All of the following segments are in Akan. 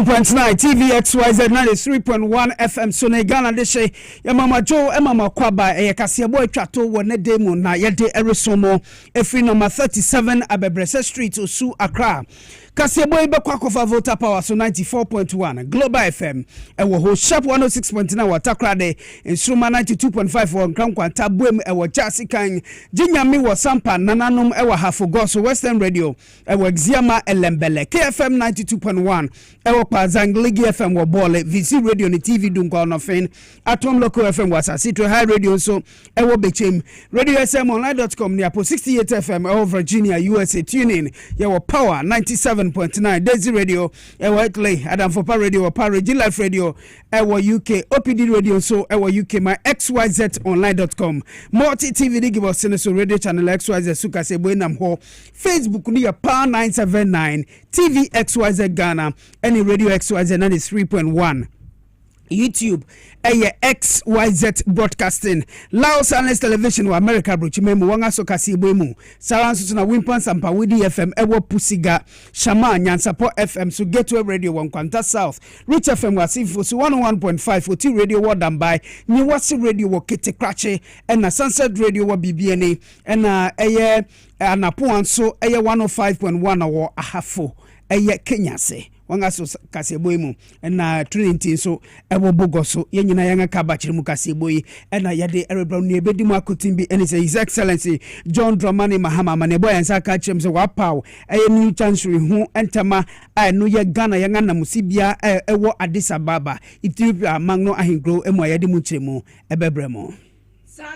97.9 TVXYZ 93.1 FM so na Ghana de she ya mama Jo mama kwaba Kasiebo atwato wo ne demo na ye de eresomo efri number 37 Abebrese Street Osu Accra. Kasiebo ibekwa kofa voter power so 94.1 Global FM ewo ho sharp 106.9 watakra de instruma 92.5 wo nkrankwanta tabuem ewo jasikan jinyame wo sampa nananom ewo hafogo so Western Radio ewo Exiama Elembele KFM 92.1 ewo kwa Zangligi FM wo bole VC Radio ni TV dunkwa no fen Atom Local FM wasa Citro High Radio so ewo Bechem Radio SMonline.com ni apo 68 FM ewo Virginia USA tuning yewo Power 97.9 Daisy Radio ewo Etley Adamfopa Radio Parage Life Radio ewo UK OPD Radio so ewo UK my XYZonline.com Multi TV give us so radio channel XYZ suka se boinam ho Facebook ni ya Power 979 TV XYZ Ghana any Radio XYZ 93.1 YouTube XYZ Broadcasting Lao Silence Television wa America brochimemu wanga so Kasiebo mu saranso na Wimpan Sampa Widi FM ewo Pusiga Shama Nyansapo FM so Gateway Radio Wankwanta South Rich FM wa Sifo so 101.5 Oti Radio Wadambai Niwasi Radio wa Ketekrache na Sunset Radio wa BBNA na anapo anso 105.1 wa ahafo Kenya se wanga so Kasiebo mu na Trinity so ewo bogoso yenyina yanga kabachiri mu Kasiebo yi na yade erebra nu ebedimu akotimbi eni say His Excellency John Dramani Mahama manebo yansa ka chim so wapaw new chancery hu entama no ye Ghana yanga na musibia ewo Addis Ababa Ethiopia magno ahingro emu yade mu chiremu ebebremo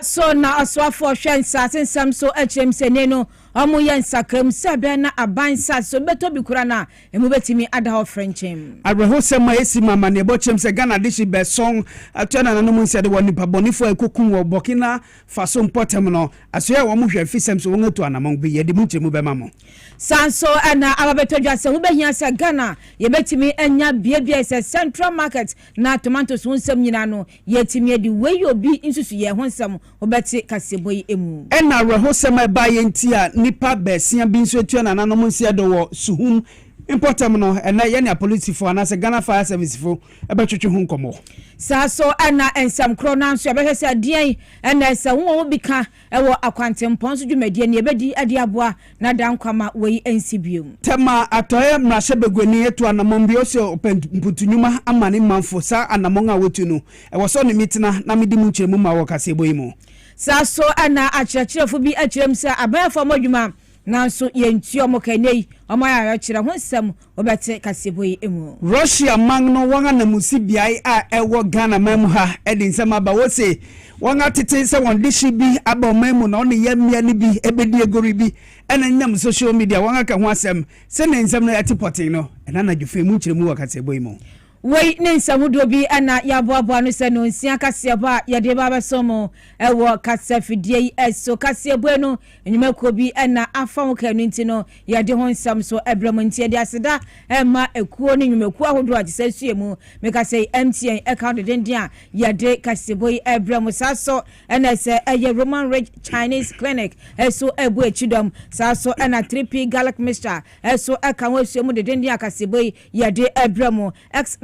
so na aswafo hwensa sensam so achem seneno amu yensakram sebe na abansa so beto bikura na emu betimi ada ho frenchem abreho sema esi mama ne bochem se Ghana dishi be song atwana na no munse de woni pabonifo ekokun wo Burkina Faso mpotem no asoya wo mu hwe fisem so wonatu anamon bi yede mu chemu be mamo sanso ana ababeto dwase wo behia se Ghana ye betimi anya biebia se Central Market na tomatoes wonsam nyina no yetimi edi we obi insusu ye honsam obeti Kasiebo yi emu ena reho sema ba ye ntia nipa besia bi nso etua na nanom nsia do wo suhum importam no ena ye ne police fo na se Ghana Fire Service fo ebetwetwe hu nkomo saso ana ensam kro na nso ebehese adien ena se wo bika ewo akwantempon so dwumadie ne ebedi ade aboa na dankwama wei ensibium tema atoye mrahye begwani etu anamon bi ose openputunyuma amane manfo sa anamon a wotu no ewo so ne mitina na medi mu kyeremu ma wo Kasiebo yi mu saso ana akyerɛkyerɛfo bi akyerɛm sɛ abayafo modwuma nanso yentuo mo kanei omaya akyerɛ ho nsɛm obɛte Kasiebo yi emu Russia magno wanga na musibiai a ewo Ghana mamu ha edi nsɛm aba wo se wanga tete sɛ won dishi bi aba mamu na oni yamia ni bi ebedi egori bi ena nyam social media wanga ka ho asɛm sɛ ne nsɛm na yatipotin no ena na dwufe mu kyeremu wa Kasiebo yi mu wei ne nsamudo bi ana yaboaboa no se no nsia Kasiebo a yede baba somo ewo kasafidie yi eso Kasiebo no enyumako bi ana afa kanu nti no yede ho nsam so ebrem nti de aseda ema ekuo ne nyumaku ahodo agisasue mu meka sei MTN account den a yede Kasiebo yi ebrem saso ena se eye Roman Ridge Chinese Clinic eso ebu echidom saso ena 3P garlic mixture eso eka ho asue mu de den a Kasiebo yi yede ebrem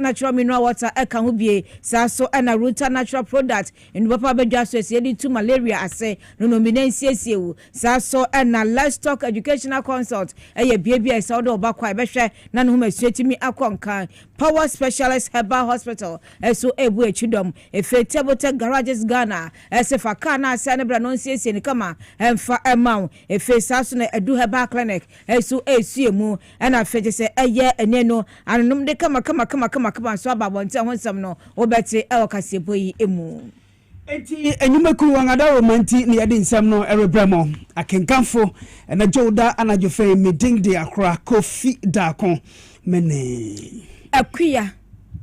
natural mineral water eka ho bie saso ana Ruta natural product in papa bedwa so esi to malaria ase no nominensi esiewu saso ana livestock educational consult eye bia esa odo obakwa ebehwe na no masuetimi akonkan Power Specialist Herbal Hospital eso ebu echidom efetebote garages Ghana esefa kana ase ne bra no nsiesie ni kama emfa emau efe saso na edu herbal clinic eso esiemu ana feje se eye eneno anum de kama so ababonte honsam no obete Kasiebo yi emu enti enyumaku wangada romanti ni yade nsam no erebremo akenkanfo na joda anajofe meding de Accra Kofi Dakon mene akuya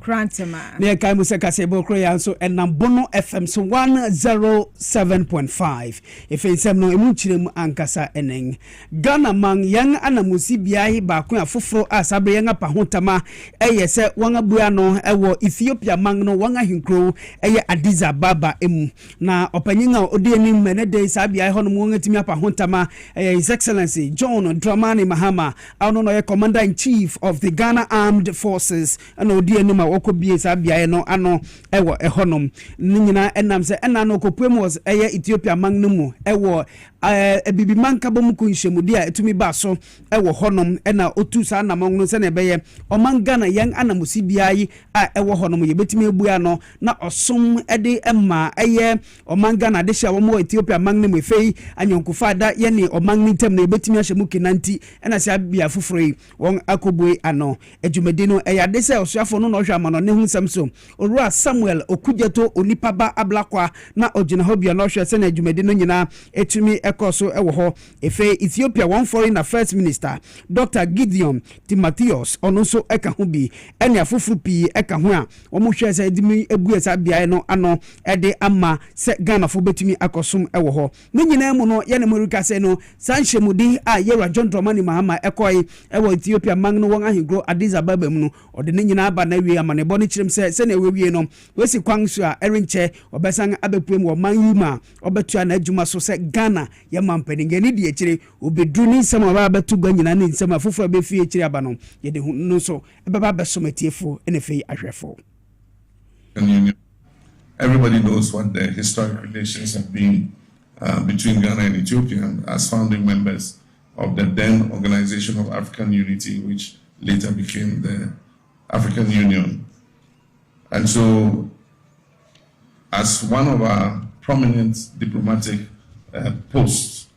Krantema. Ne kai mu se Kasiebo kroya so enam bono FM so 107.5. If ensem no emu chirem ankasa enen. Ghana man yang anamusi biahi ba ko afoforo asabre yang apahotama eye se wanga bua no ewo Ethiopia man no wanga hinkro eye Addis Ababa emu na opanyinga odi anim mene dey sabia ho no wanga timi apahotama His Excellency John Dramani Mahama ano no Commander in Chief of the Ghana Armed Forces and odi anim okobie sabia no ano ewo ehonom nyina enam se enano kopem was eye Ethiopia man no mu ewo bibi manka bom kunhyemudi a etumi ba so ewo honom ena otu sa na monno se na ebeye oman Ghana yang anamusi biayi a ewo honom ye betimi ebua no na osom ede emma eye oman Ghana de hya wo Ethiopia man no mu fei anyonkufa da ye ne oman nitam na ebetimi ahyemu kinanti ena se abia foforo won akobue ano adwumadi no eya de se osuafo no no hwa amano ne hu sam so Orua Samuel Okudjeto onipa ba ablakwa na ogina hobia no hwa se na adwumadi no nyina etumi ekoso ewo ho efe Ethiopia one foreign affairs minister Dr. Gideon Timotheus ono so eka ho bi ene afofuru pi eka ho a omo hwe se edimi ebu esa bia no ano ede ama se Ghana fo betumi akosom ewo ho ne nyina mu no ye ne morika se no sanhemudi a Yera John Dramani Mahama ekoi ewo Ethiopia man no won ahigro Addis Ababa mu no ode ne nyina aba na wie amane boni chirem se na ewie no wesi kwanso a erinche obesan abepuem wo man yuma obetua na adwuma so se Ghana ya mampeni ni die chire obedu ni nsema ba betu gwa nyina ni nsema fofo be fie chire aba no ye de no so ebeba besometiefo ene fei ahwefo. Everybody knows what the historic relations have been between Ghana and Ethiopia as founding members of the then Organization of African Unity, which later became the African Union. And so, as one of our prominent diplomatic posts,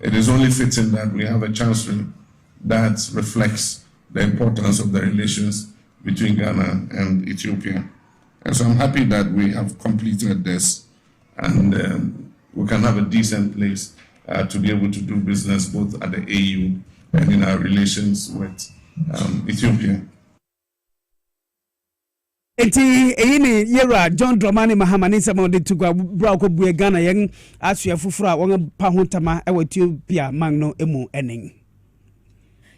it is only fitting that we have a chancellor that reflects the importance of the relations between Ghana and Ethiopia. And so I'm happy that we have completed this and we can have a decent place to be able to do business both at the AU and in our relations with Ethiopia. Eti eyini Yera John Dramani Mahama ni sama de tugwa bra ko bue Ghana yen asua fufura won pa hontama e Ethiopia man no emu enen.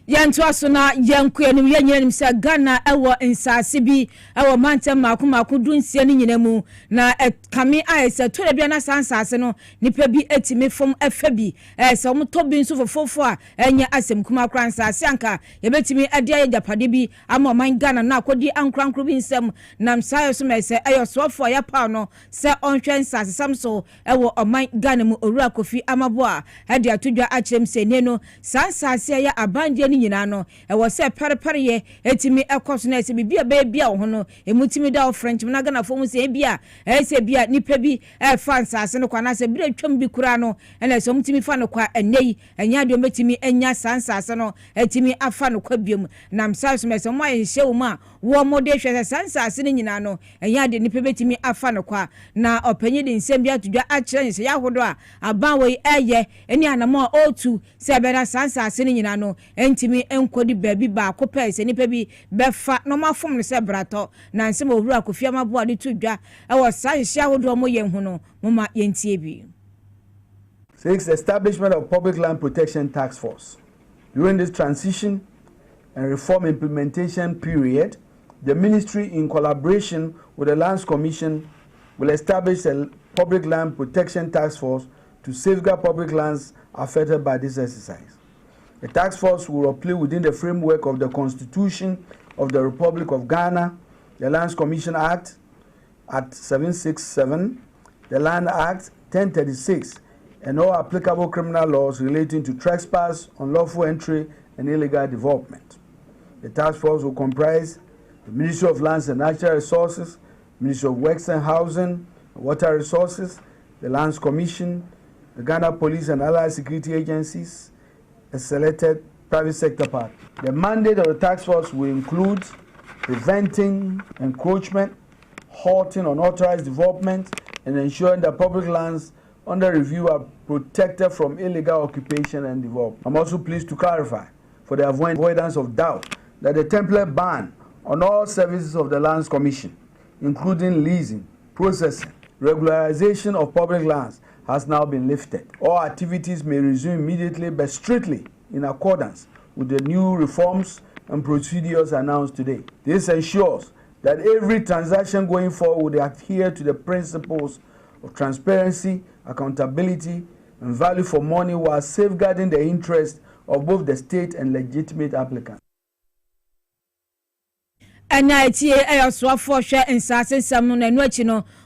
Yanto aso na yanku enu yenyenim se Ghana ewo nsase bi ewo mantem mako dunsia ni nyinamu na kame ayese to le bia na sansase no nipa bi etime fom efa bi se om to bi nso fofofo a enye asem kuma kra nsase anka yebetimi ade ayapade bi ama man Ghana na akodi ankrankro bi nsem na msayo so mese eyo sofo ya pa no se onhwe nsase samso ewo oman Ghana mu Orua Kofi Amabo a hade atodwa akyerem se ne no sansase ya abanje ni nyina no ewo se perepere ye etimi ekoso na ese bibia ba bia wo no emutimi da French na Ghana fo mu se bia ese bia nipa bi fansase no kwa na se bire twam bi kura no ena so mutimi fa no kwa enei enya de metimi enya sansase no etimi afa no kwa biom na msa so mese mo ayenhye wo ma wo mo de hwe sansase ni nyina no enya de nipa betimi afa no kwa na opanyi de nsem bia tudwa a kire nse ya hodo a aban we eye eni anamo otu se bera sansase ni nyina no entimi enkodi baby ba ko pese nipa bi befa no mafom no se brato na nsem Orua Kofi Amabo ade tudwa e wo sanhye ahodo mo yen hu no moma yentie bi. 6. Establishment of Public Land Protection Task Force. During this transition and reform implementation period, the ministry, in collaboration with the Lands Commission, will establish a Public Land Protection Task Force to safeguard public lands affected by this exercise. The task force will operate within the framework of the Constitution of the Republic of Ghana, the Lands Commission Act Act 767, the Land Act 1036, and all applicable criminal laws relating to trespass, unlawful entry, and illegal development. The task force will comprise the Ministry of Lands and Natural Resources, Ministry of Works and Housing, Water Resources, the Lands Commission, the Ghana Police and Allied Security Agencies, a selected private sector part. The mandate of the task force will include preventing encroachment, halting unauthorized development, and ensuring that public lands under review are protected from illegal occupation and development. I'm also pleased to clarify, for the avoidance of doubt, that the template ban on all services of the Lands Commission, including leasing, processing, regularization of public lands, has now been lifted. All activities may resume immediately but strictly in accordance with the new reforms and procedures announced today. This ensures that every transaction going forward will adhere to the principles of transparency, accountability, and value for money while safeguarding the interests of both the state and legitimate applicants. Anaiti ayoswa for share and sassen some no no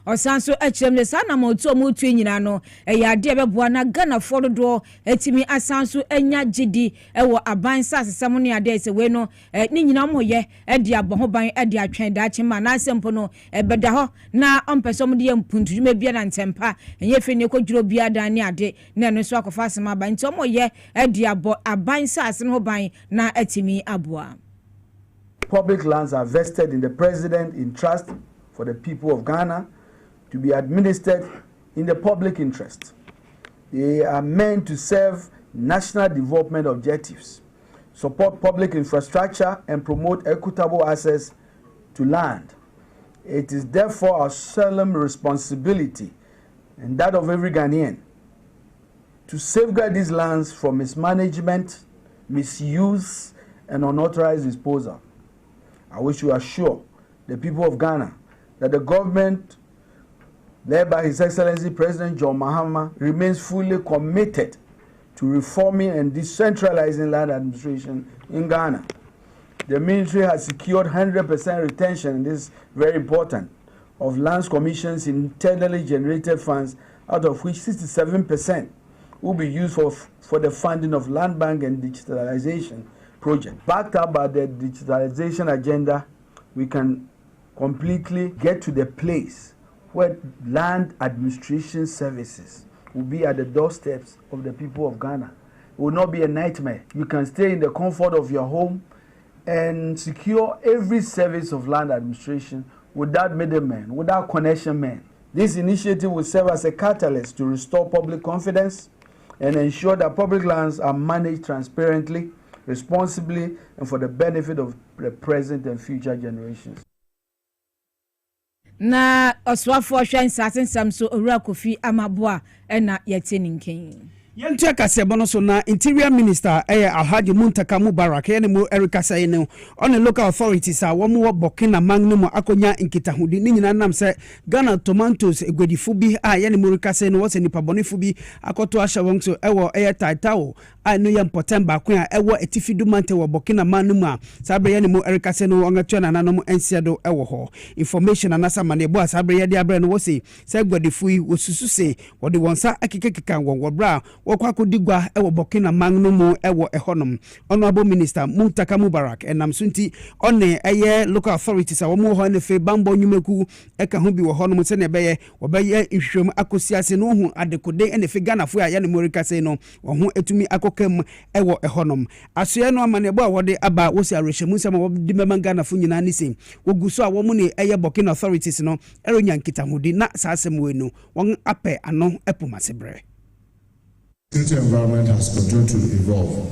osanso echem le sana moto mutu nyina no eya de beboa na Ghana for do etimi asanso enya gidi ewo aban sasesem no ade se we no ni nyina moye e de aboho ban e de atwen da chima na asempo no ebeda ho na ompesom de mpuntuduma bia na ntempa enye fe ne kodwuro bia da ne ade na no so akofa asema ban nti omoye e de abo aban sasem ho ban na etimi aboa. Public lands are vested in the president in trust for the people of Ghana to be administered in the public interest. They are meant to serve national development objectives, support public infrastructure, and promote equitable access to land. It is therefore a solemn responsibility, and that of every Ghanaian, to safeguard these lands from mismanagement, misuse, and unauthorized disposal. I wish to assure the people of Ghana that the government, led by His Excellency President John Mahama, remains fully committed to reforming and decentralizing land administration in Ghana. The ministry has secured 100% retention, and this is very important, of Lands Commission's internally generated funds, out of which 67% will be used for the funding of land bank and digitalization project. Backed up by the digitalization agenda, we can completely get to the place where land administration services will be at the doorsteps of the people of Ghana. It will not be a nightmare. You can stay in the comfort of your home and secure every service of land administration without middlemen, without connection men. This initiative will serve as a catalyst to restore public confidence and ensure that public lands are managed transparently, responsibly, and for the benefit of the present and future generations. Na oswafo hwan sasen samso owura Kofi Amaboa na yeteninken Yentia Kasiebo no so na Interior Minister Alhaji Muntaka Mubarak ene mo Erika Sayene on the local authorities a wo mo Burkina Magnum akonya nkitahudi ni nyina nam se Ghana tomatoes egwedifu bi a yene mo Erika Sayene wo se nipa bonifu bi akoto ahya won so ewo taitao a no yam September ko a ewo etifidu mante wo Burkina Magnum a sabre yene mo Erika Sayene wo ngatwa na nanom ensiado ewo ho information anasa manebo a sabre yede abre no wo se egwedifu yi wo susu se wo de wonsa akikekeka wo bra Wakwa digwa ewo Burkina Magnum ewo ehonom Honorable Minister Muntaka Mubarak enam sunti one eye local authorities a wo mo ho ne fe bambo nyumeku eka ho bi wo honom se ne beye wo beye ihwem akosiase no hu adekode ene fe Ghana fo a ya ne morika se no wo ho etumi akokam ewo ehonom asoe no amanebo a wode aba wo si arehemu nsam wo di mema Ghana fo nyina ni se wo guso a wo mo ne eye Burkina authorities no eronya nkitahudi na saasem we no won ape ano epumasebre. Security environment has continued to evolve.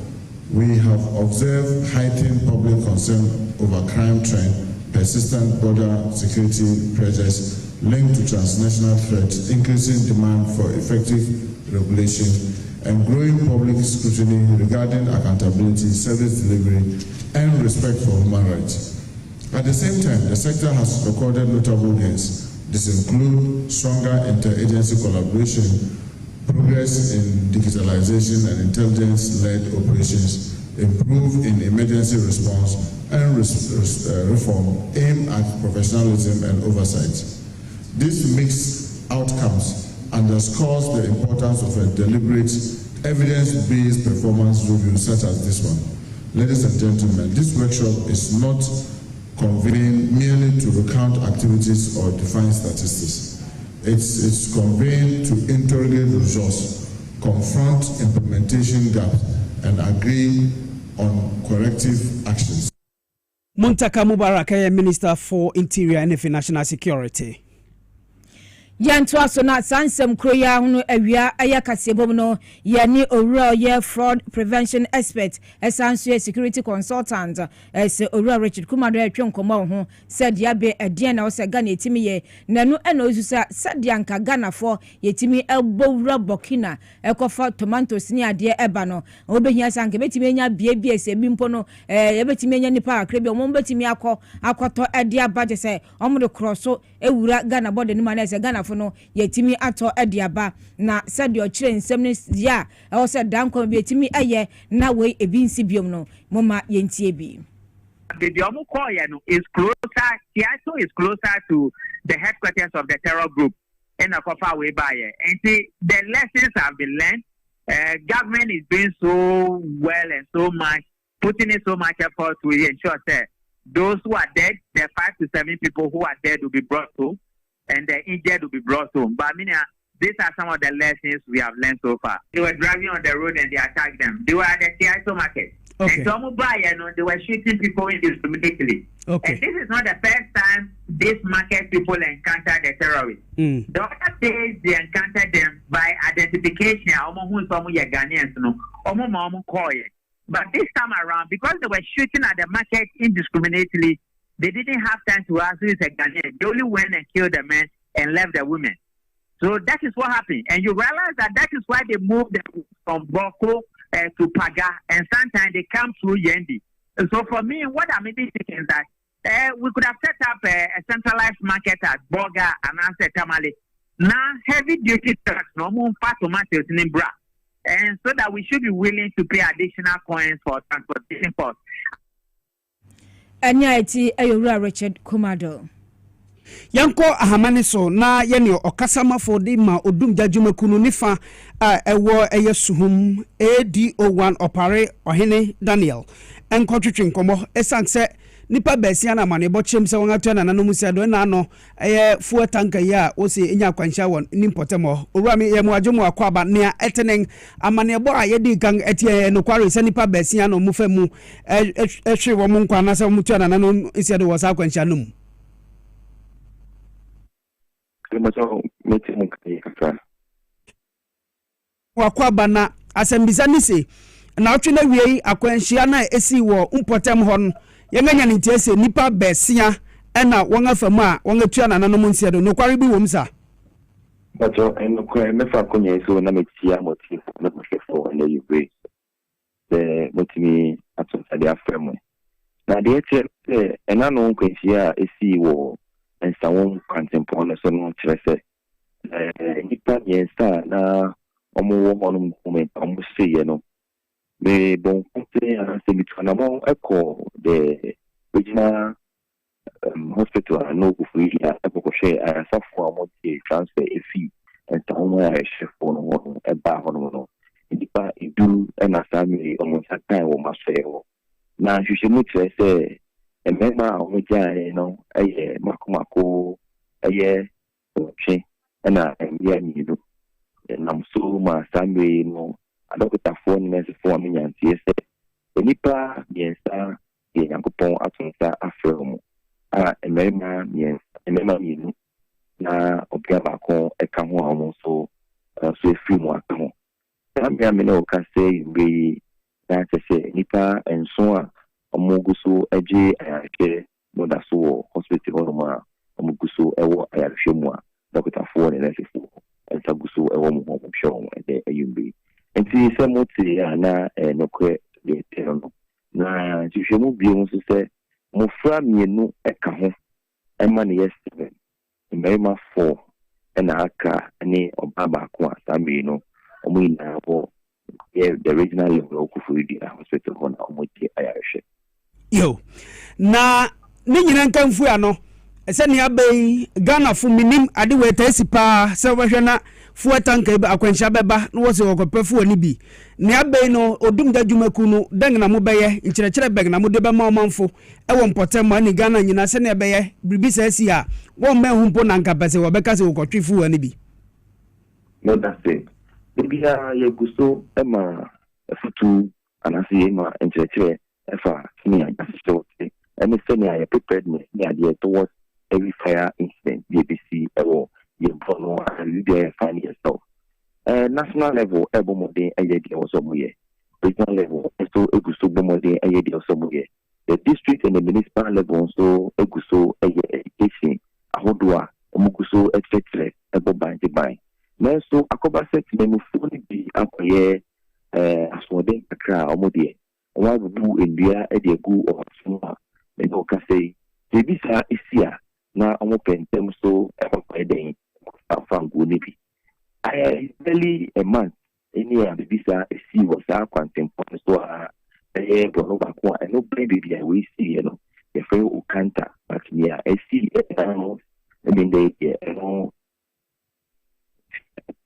We have observed heightened public concern over crime trend, persistent border security pressures linked to transnational threats, increasing demand for effective regulation, and growing public scrutiny regarding accountability, service delivery, and respect for human rights. At the same time, the sector has recorded notable gains. This includes stronger interagency collaboration, progress in digitalization and intelligence-led operations, improve in emergency response, and reform aimed at professionalism and oversight. This mixed outcomes underscores the importance of a deliberate, evidence-based performance review such as this one. Ladies and gentlemen, this workshop is not convened merely to recount activities or define statistics. It's convened to interrogate results, confront implementation gaps, and agree on corrective actions. Muntaka Mubarak, Minister for Interior and National Security. Yanto aso na sansem kroya hunu awia aya Kasiebo no ye ni owura ye fraud prevention expert esanso security consultant se owura Richard Kumado atwe nkomo ho said ya be edien na o se Ghana etimi ye nanu ena osusa said yanka Ghana for yetimi elbowura Burkina ekofa tomatoes ni ade eba no obehia sanke betimi enya bie se bimpo no ye betimi enya nipa akra bi omo betimi akoto ade abaje se omo de crosso ewura Ghana body ni ma se Ghana no yetimi ato ediaba na said your chire nsem ne ya e wo said dan kon bi yetimi eye na we ebi nsi biom no moma yentie bi the Diomu Koyano is closer, Tiato is closer to the headquarters of the terror group in a Kofa way by and see the lessons have been learned. Government is doing so well and so much, putting in so much effort to ensure that those who are dead, the 5 to 7 people who are dead will be brought home and the injured will be brought home. But I mean, these are some of the lessons we have learned so far. They were driving on the road and they attacked them. They were at the Tiato market. Okay. And some they were shooting people indiscriminately. Okay. And this is not the first time these market people encounter the terrorists. The other days they encountered them by identification. But this time around, because they were shooting at the market indiscriminately, they didn't have time to ask who is a Ghanaian. They only went and killed the men and left the women. So that is what happened. And you realize that is why they moved them from Boko to Paga, and sometimes they come through Yendi. And so for me, what I'm thinking is that we could have set up a centralized market at Boga and answer Tamale. Now, heavy duty trucks, no more fat tomatoes in Bra. And so that we should be willing to pay additional coins for transportation costs. Anyati Ayura Richard Kumado. Yanko ahamane so na yene okasama for de ma odum jadwumakunu nifa ewo eyesuhum ADO1 opare ohene Daniel enkotwetwe nkomo esanse nipa besia na manebo chem se wonga twa na nanom sia do na no fuel tanker ya o se enya kwansha won nimpotemo owura me yemu adwomu akwaba nea etenen amanebo a yedi kan etie no kware se nipa besia no mufa mu ehwe wo mu nkwa na se mu twa na nanom sia do wo sa kwansha num wakwaba na asembisa ni se na otwe na wiei akwanhia na esi wo mpotem hon yenganya ni tiese nipa besia na wonga famu a wonga tua na nanom nsiedo no kware bi wom sa bato en ko me fa konye so na metia motif na mfefo na yiwe the motimi atonsa de afremo na de etie ena no kwanhia esi wo Nsawam kantempo no so no kyerese nipa yensa na omo monum comment omo seye no me bon compte ana se mitwana mo eko the regional hospital no go free ya eko she asafo amo ti transfer efi Nsawam ya chefo no e ba hono no nipa edu na sami omo sakai wo maso na hwehwe mu kyerese emema omujae no eye makomako eye oche na embia nido na mso ma samwe no adokota phone message for me nyanti ese enipa biensa ye yakopon atonsa afremo emema mienu na obia bako eka ho awon so efi mu aka ho ambia me no ka say we na se nipa enso a omuguso eje ayake modaso hospital horoma omuguso ewo ayahwemu a doctor for ne nefo entaguso ewo mu ho show de ayumbi enti se moti ana nokwe de teno na hwemu biom so se mofra mienu eka ho ema ne yes7 mbema 4 na aka ne obaba ko asambi no omu ina bo the regional level okufuri hospital hona omuti ayahwe yo na ni nyina nkamfu ya no ese ne abai Ghana fu minim ade weta sipa se wehwe na fu tanka ba akwanhia beba no wo se okopafu ani bi ne abai no odum dadwumaku no deng na mo beye nkyerɛkyerɛ beg na mo de ba ma omanfo ewo mpotem ma ni Ghana nyina se ne beye bibi sa si a wo ma hu mpo na nkapase wo beka se okotwefu ani bi no that's it bibia ye gusto ema futu anasi ema nkyerɛkyerɛ efa kini assistant and the senior preparedness near the towards every fire incident BBC ewo you know, you there find yourself. National level, everybody, also regional level, so eguso bomode ayedi osomoye. The district and the municipal level, so eguso education, ahodoa, omuguso etc. Ebo banji bai. Now so akoba set memu phone bi akoye aswode kakra omode. Owa bu endua e de gu osuma. Me no ka say, "Debisa isia na omo pentem so akoye den afangu ni bi." I really a month any of the visa see was our content so and no baby we see, you know, the friend who can't, but yeah, I see I mean they know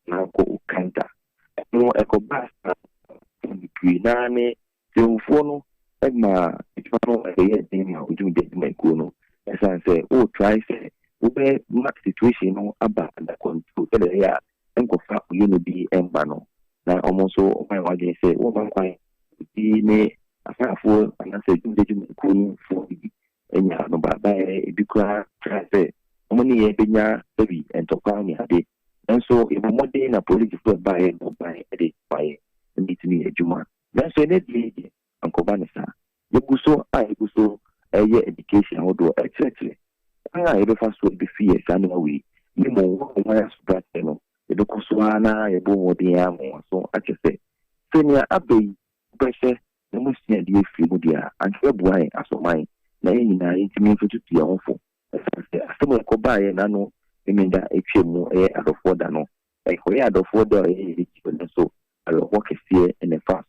now go can't no echo basta Guinane, the phone Emma, it's one of the thing we do the Kuno. As I say, oh, try say, we much situation about the control there and go far you know be embano. Now almost so my wife say, oh, my wife, me a for and I said, you couldn't for and ya no bad by because try say, money a baby and to call me a day. And so if one day in a political by no by a day by need to be a Juma. That's a net lady, Uncle Vanessa. You go so, I go so, a year education, although etc. I ever fast would be fierce anyway. You know, why I spread, you know. The Kuswana, a boom of the arm, so I just say, Senior Abbey, pressure, the most near the Fibudia, and February as of mine, laying in me for to be awful. As I say, some of Kobai and I know, I mean that a chimo air out of Fordano, like we had of Forda, so I will walk a fear and a fast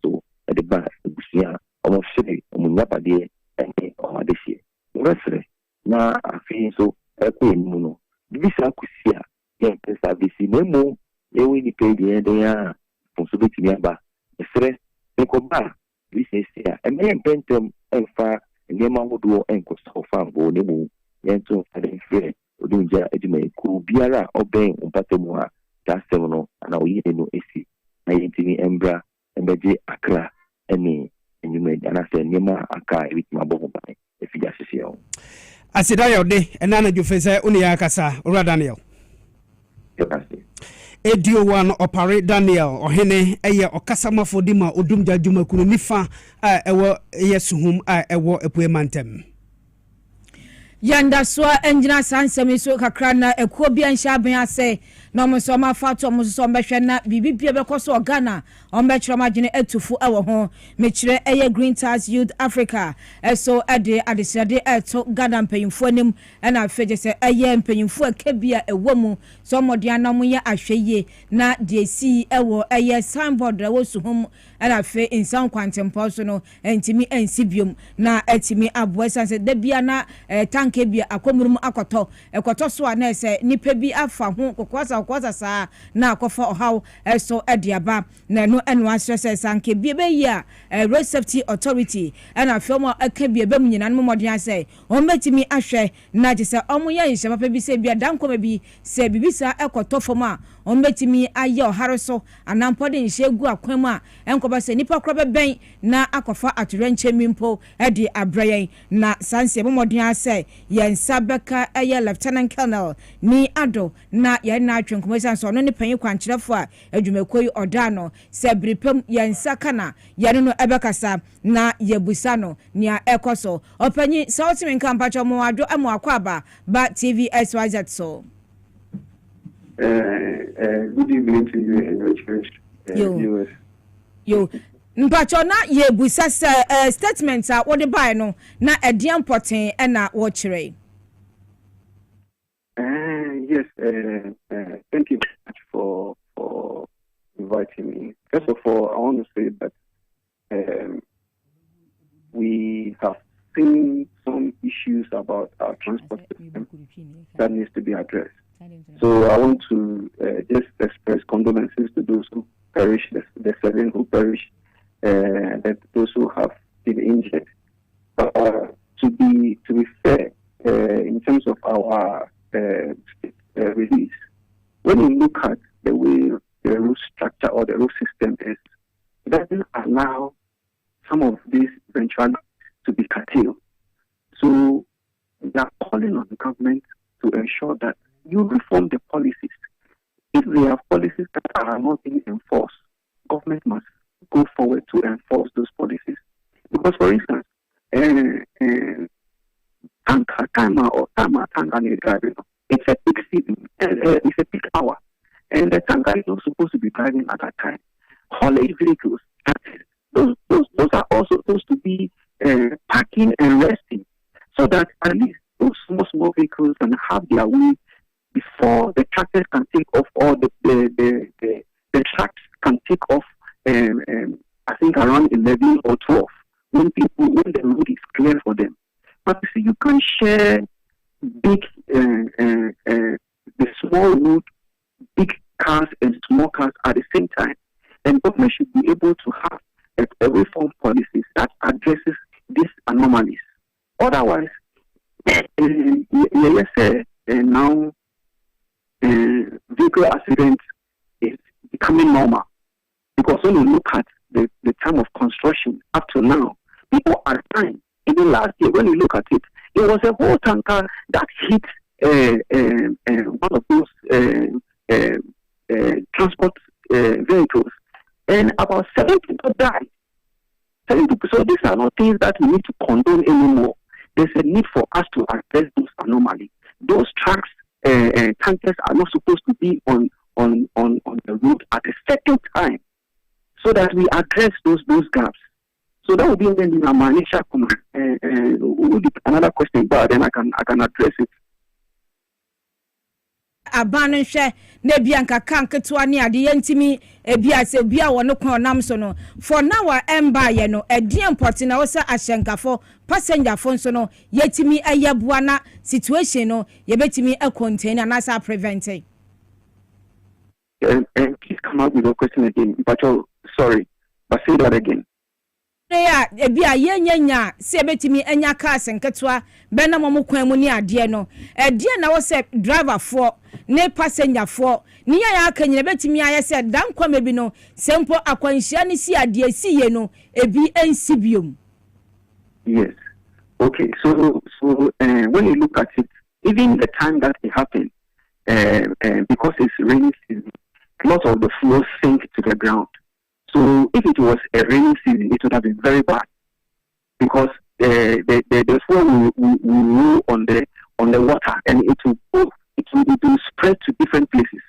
at the back, the Busia, almost city, Munapa dear, and on this year. Wrestling, now I feel so, a queen mono. This I could see. Yes, I be seen no more. You will pay the end there. Possibility member. The stress, the combat. This is here. A man pentum and far, and the man would do and cost of farm go no more. Yanto had a fair, or doing jar edumate, cool biara or bang on Patamua, that's seven, and I'll eat no AC. I ain't any embra, and the Accra, and me, and you made, and I said, Nema, Accra, with my bubble by, if you just see. I said, I day, and Nana Jufesa, Uniakasa, or Daniel. Edio one operate Daniel ohene eye okasama fodima odumja juma kunu nifa ewo yesuhum ewo epuemantem Yanda swa enjina sansemi so kakra na ekuo bia nhya ben ase na omoso ma fato omoso mbehwe na bibibia bekoso Ghana ombechro magene etufu ewo ho mechire eye Green Stars Youth Africa eso ade adesade eto Ghana mpanyimfo anim na afeje se eye mpanyimfo akabia ewo mu so mode anam ye ahweye na de si ewo eye signboard ewo suhum na afe insan kwantempo so no entimi ensibium na etimi aboa sanse da bia na tanke bia akomurum akoto ekoto so na ese nipa bi afa ho kokwasa saa na akofa ohaw eso ediaba na no enu asese sanke bia be ya road safety authority na afemo akabia be munyina no modin ase o metimi ahwe na gese omoya yinhye papa bi se bia dankoma bi se bibisa ekoto foma o metimi aye ohareso anampode nhye gu akwam a enkoba se nipa krobe ben na akofa atorenche mimpo edi abrayen na sanse bomodin ase yensa beka eye lieutenant colonel ni ado na ye na atwenkomo sanso no ne panyi kwankyerefo a adwumakoyi odano se bripem yensa kana ye no ebekasa na yebusa no nia ekoso opanyi sauti nkampacho mo ado amo akwaba ba TV SYZ so good evening to you and your church viewers. Yo mpacho na yebusa se statement a wode buy no na edian poten na wo kire. Yes, thank you very much for inviting me. First of all, I want to say that we have seen some issues about our transport system that needs to be addressed. So I want to just express condolences to those who perished, the 7 who perished, and those who have been injured. To be fair, in terms of our release, when you look at the way the road structure or the road system is, it doesn't allow some of these eventually to be curtailed. So we are calling on the government to ensure that you reform the policies. If we have policies that are not being enforced, government must go forward to enforce those policies. Because, for instance, Tema or Tema driving, it's a peak season, it's a peak hour, and the tanker is not supposed to be driving at that time. Haulage vehicles, those are also supposed to be parking and resting, so that at least those small vehicles can have their way before the tractors can take off, or the trucks can take off. I think around 11 or 12 when the road is clear for them. But you see, you can't share big the small road, big cars and small cars at the same time. And government should be able to have a reform policies that addresses these anomalies. Otherwise, now vehicle accidents is becoming normal. Because when you look at the time of construction up to now, people are dying. Even last year, when you look at it, it was a whole tanker that hit one of those transport vehicles, and about 7 people died. 7 people. So these are not things that we need to condone anymore. There's a need for us to address those anomalies. Those trucks, tankers are not supposed to be on the road at a certain time, so that we address those gaps. So that will be when my initial comment. Another question, but then I can address it. Abanhwe na bia nkaka nketo ani ade yentimi ebia se bia wono kon nam so no for now emba ye no edi import na wo se ahyenkafo passenger fo so no yetimi ayebua na situation no yebetimi e contain and as prevent it. And please come out with your question again. But sorry, but say that again. Yeah, ebia yenya se betimi enya cars nketwa be na mo kwan mu ni ade no ade na wo se driver for ne passenger for ni ya akanyina betimi aye se dan kwama bi no sempo akwanhia ni si ade si ye no ebi ensibiom. Yes. Okay, so when you look at it, even the time that it happened, because it's rainy season, lots of the flows sink to the ground. So if it was a rainy season, it would have been very bad, because the flow will roll on the water, and it will spread to different places.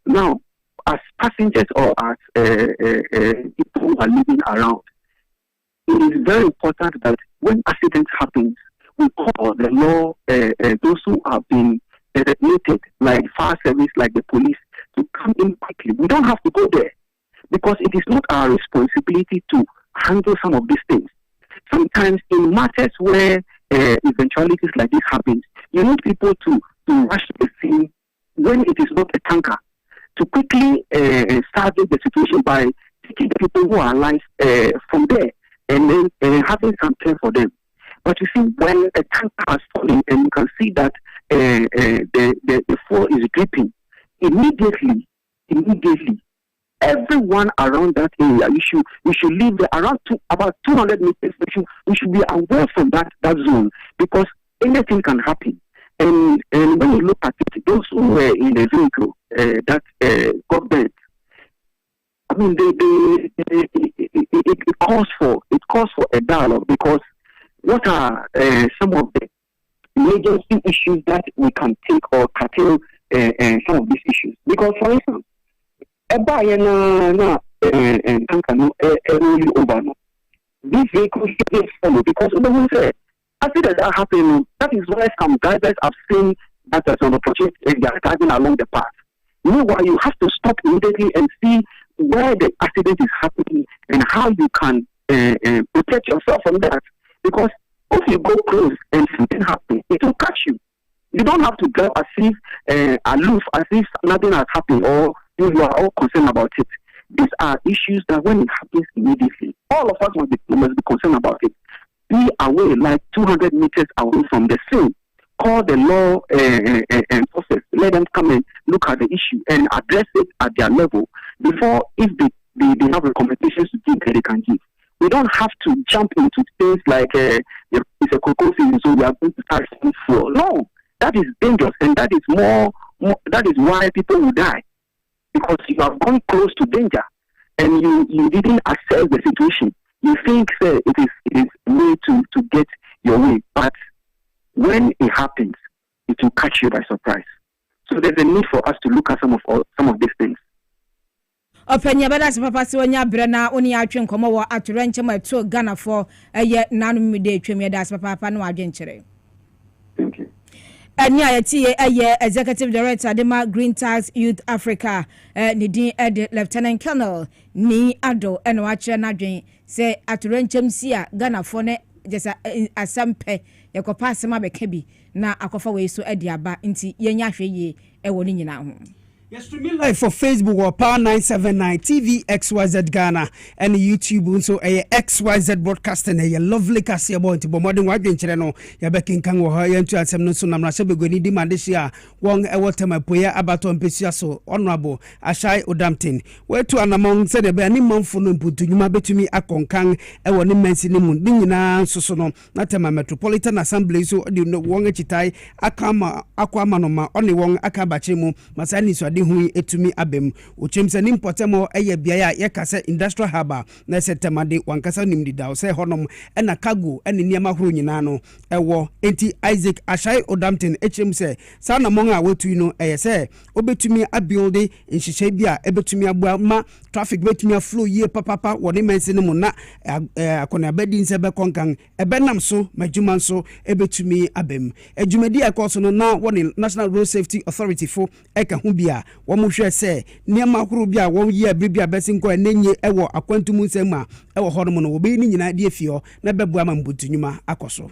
Now, as passengers or as people who are living around, it is very important that when accidents happen, we call the law those who have been designated, like fire service, like the police, to come in quickly. We don't have to go there, because it is not our responsibility to handle some of these things. Sometimes in matters where eventualities like this happen, you need people to rush the scene when it is not a tanker, to quickly salvage the situation by taking the people who are alive from there and then having some care for them. But you see, when a tanker has fallen and you can see that the floor is dripping, immediately, everyone around that area, we should leave there around about 200 meters. We should be away from that zone, because anything can happen. And when you look at it, those who were in the vehicle that got burnt, I mean, it calls for a dialogue, because what are some of the emergency issues that we can take or curtail some of these issues? Because, for instance, these vehicles should follow, because when say accidents are happening, that is why some drivers have seen that as an opportunity and they are driving along the path. Meanwhile, you have to stop immediately and see where the accident is happening and how you can protect yourself from that. Because if you go close and something happens, it will catch you. You don't have to drive as if aloof, as if nothing has happened, or you are all concerned about it. These are issues that when it happens immediately, all of us must be concerned about it. Be away, like 200 meters away from the scene. Call the law enforcers. Let them come and look at the issue and address it at their level before, if they have recommendations to give, they can give. We don't have to jump into things like it's a cocoa season, so we are going to start fuel. No, that is dangerous, and that is more that is why people will die, because you have gone close to danger and you didn't assess the situation. You think it is way to get your way, but when it happens, it will catch you by surprise. So there's a need for us to look at some of these things. Openya bada se papa se onya brena oni atwe nkomo wo atorenche ma to Ghana for eye nanu mide twem yeda se papa na wadwenkyere. Thank you. Anya yeti eye executive director Tema Green Tax Youth Africa ni din Lieutenant Colonel ni ado eno akye na dwen se atorenchem si a Ghana for ne jesa asampe yakopa asema beka bi na akofa we so ade aba nti yenya hweye ewo ni nyina ho. Yes, streaming live for Facebook or Power 979 TV XYZ Ghana and YouTube so a XYZ broadcasting a lovely Kasiebo into modern wagon channel ya bekin kan wo ha yentu asem no so na mrashe begoni di mandeshia won e wotema poya abato mpesia so honorable Ashai Odamtin we to anamong said e be ani manfo no mputu nyuma betumi akonkan e wo ne mensi ne mu din nyina so no na Tema Metropolitan Assembly so di won echitai akama no ma oni won akabache mu masani so hu etumi abem ochemse ni mpotemo eye bia ya kase industrial harbor na Tema de wankasa nimdi da se honom na cargo ene niam ahoro nyina no ewo enti Isaac Ashai Odamtin echemse sa na monga wetu no eye se obetumi abuild nhihye bia ebetumi abua ma traffic betumi flow ye papapa woni mense ne mu na akona bedi nse be konkan ebenam so majuma so ebetumi abem ejumadi akoso no na woni National Road Safety Authority fo eka hu bia womu hwe se niam ahoro bia won ye bibia besinko enenye ewo akwantum nsem a ewo honom no obe ni nyina de afio na bebua mambutunyuma akoso.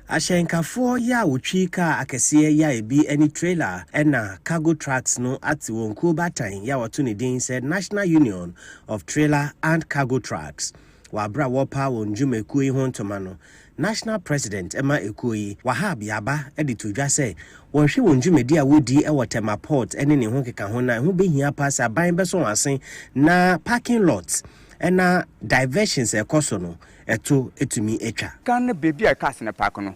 Ashenkafo ya uchika akese ya ebi any trailer ena cargo trucks no ati wonku batan ya watuni din said National Union of Trailer and Cargo Trucks wabra wopa wonjume kuyi hontomano National President Emma Ekoyi wahab yaba editudwa se wonhwe wonjume dia wodi e Tema Port ene ne ho keka ho na ho behia pass aban beso asen na parking lots ena diversions ekoso no eto etumi etwa kan bebi a cars na park no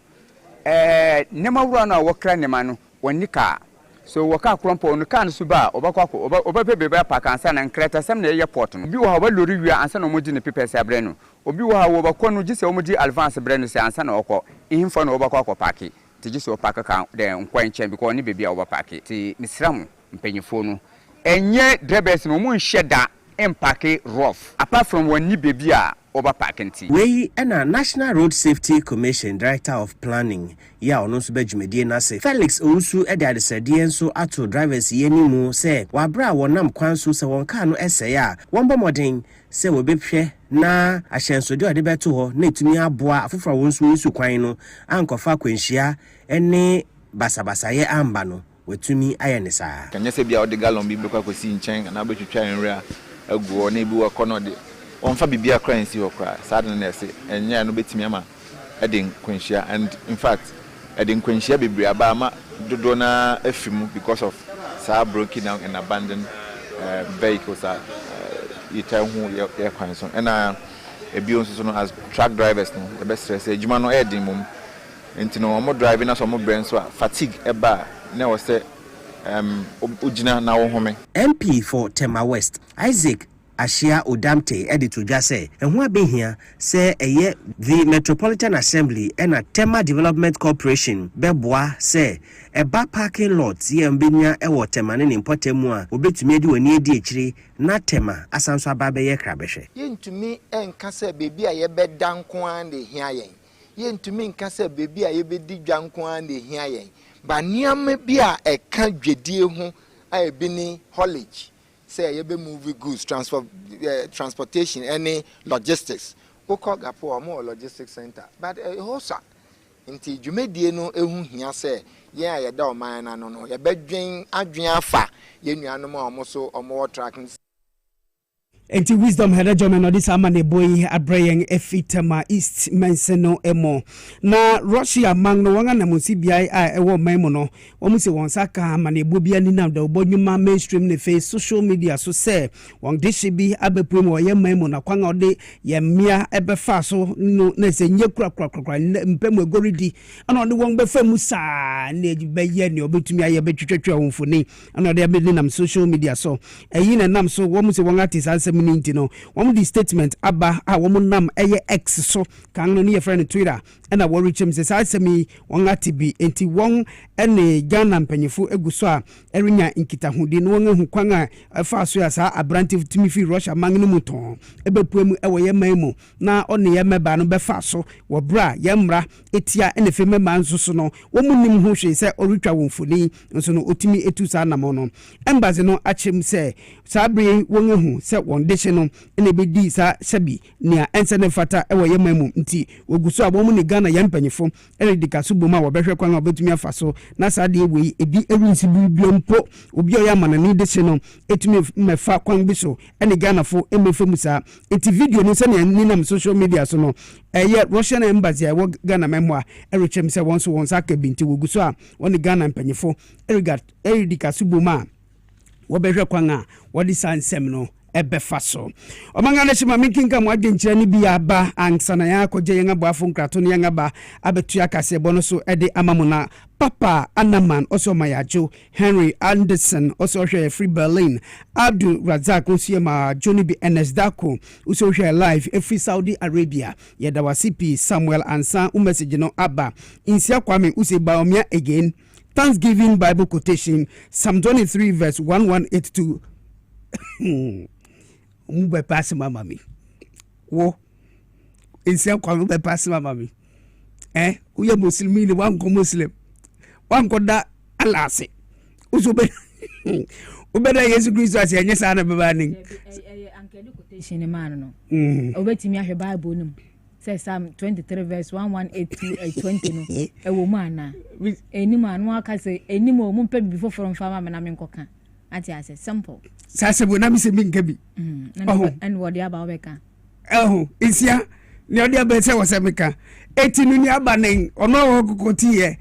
nema wura na wokra nema no wanika so waka krompo no kan so ba obakwa bebe park ansa na nkreta sem na airport no obi wo ha ba lori wia ansa na omodi ne papers abre no obi wo ha wo bakwa no gise omodi advance bre no se ansa na okọ ihimfo na obakwa akọ park ti gise o park kan de nkwan chen because ni bebi a wo park ti misram mpanyifo no enye drivers no mu nhye empake rough apart from when ni baby a over parking. We and a National Road Safety Commission Director of Planning ya ono so badwumadi na say Felix Owusu edade sedien so ato drivers yeni mu say wabra wonam kwan so se won ka no eseye a won bomodin se we bephwe na ahyensode ode beto ho na etumi aboa afofra won so isu kwan no ankofa kwanhia ene basabasa ye amba no wetumi ayenesa kanya se bia ode gallon bi bekwa kwasi nchen na betwetwa enre aguo na ebi wakono de onfa bibia currency okra sad na se enya no betimi ama edin kwanhia and in fact edin kwanhia bibria ba ama dodo na afimu because of broken down and abandoned vehicles hu ye kwan so na ebi onso no as truck drivers no the best stress ejuma no edin mum enti no mo driving na so mo brain so fatigue eba na wo se ujina na wo home. MP for Tema West Isaac Ashia Odamte editudwa se ehun abehia se eye the Metropolitan Assembly and Tema Development Corporation beboa se eba parking lot ye mbenya ewo Tema ne impotemu a obetumi edi wani edi ekire na Tema asanso ababe ye krabehwe yentumi enka se bebi a ye bedanko an de hia yen yentumi nka se bebi a ye bedi dwanko an de hia yen ba niam bia eka dwedie ho a ebini haulage say you be moving goods transportation any logistics oko gapo o mo logistics center but hosa nti dwumedie no ehu hia say ye ayeda o man na no no ye bedwen adwen afa ye nuanom a mo so o mo tracking. Enti wisdom heda John no this amane boy abrayeng Tema East Menseno emo na Russia mang no wanga na musibia ewo memo no omu se won saka amane bobia ni na da obonyuma mainstream ne face social media so say won dishi bi abepu mo ye memo na kwanga ode ye mia ebefa so no na se nye kura mpemu egoridi ana ode won befa musa na ejibeye ne obetumi aye betwetwetwe wonfoni ana ode be nam social media so eyi na nam so womu se won artist minti no one the statement aba a woman nam eye x so kan no ne friend Twitter and a worry chem say asemi won atibi enti won ene Ghana mpanyefo eguso a erinya nkitahudi no won hu kwan a fa so ya sa abrantive timifi Russia mangno muton ebepuemu ewo ye manmu na one ye meba no befa so wo bra ye mra etia ene fe mema nso so no wo munim ho hwe say oritwa wonfoni nso no otimi etu sa nam no embassy no achem say sabre won hu say deshe no ene bedi sa shabi nia ense ne fata ewo ye mamu nti oguso abomu ne Ghana ya mpanyefo ene dika suboma wo behwe kwan obetumi afa so na sa de ewe ebi erinsi biompo obi oya manani deshe no etumi mefa kwan bi so ene Ghana fo emefa musa enti video no se ne ninam social media so no eye Russian embassy wo Ghana memoa erichem se won so won saka binti oguso a woni Ghana mpanyefo eridika suboma wo behwe kwan a wodi sansem no ebefa so omangana shima minkinka mwaje nkyira ni bia ba ansana ya koje yenga boafo nkrato ne yenga ba abetua Kasiebo no so ede amamuna Papa Anaman also mayajo Henry Anderson also hwe Free Berlin Abdul Razak Osiema Johnny B NS Dako also hwe live every Saudi Arabia yeda wasipi Samuel Ansa message no aba insia kwame use baomia again Thanksgiving Bible quotation Psalm 23 verse 1182 Mube pass mama mi. Wo. Insia kwa mube pass mama mi. Uye Muslimi ni wanko Muslim. Wanko da alase. Usube. Ubeda Yesu Kristo asi anye sana bebani. Ankedu quotation ni mano no. Obetimi ahwe Bible num. Say Psalm 23 verse 1182 no. Ewo mu ana. Eni manu aka say eni mo mu mpe before from fama na menkoka. Ati ase simple. Sasa bona mi se minkabi. And what dia ba obeka. Isia ni odia be se wosemeka. Etinu ni abanen ono wo kokoti ye.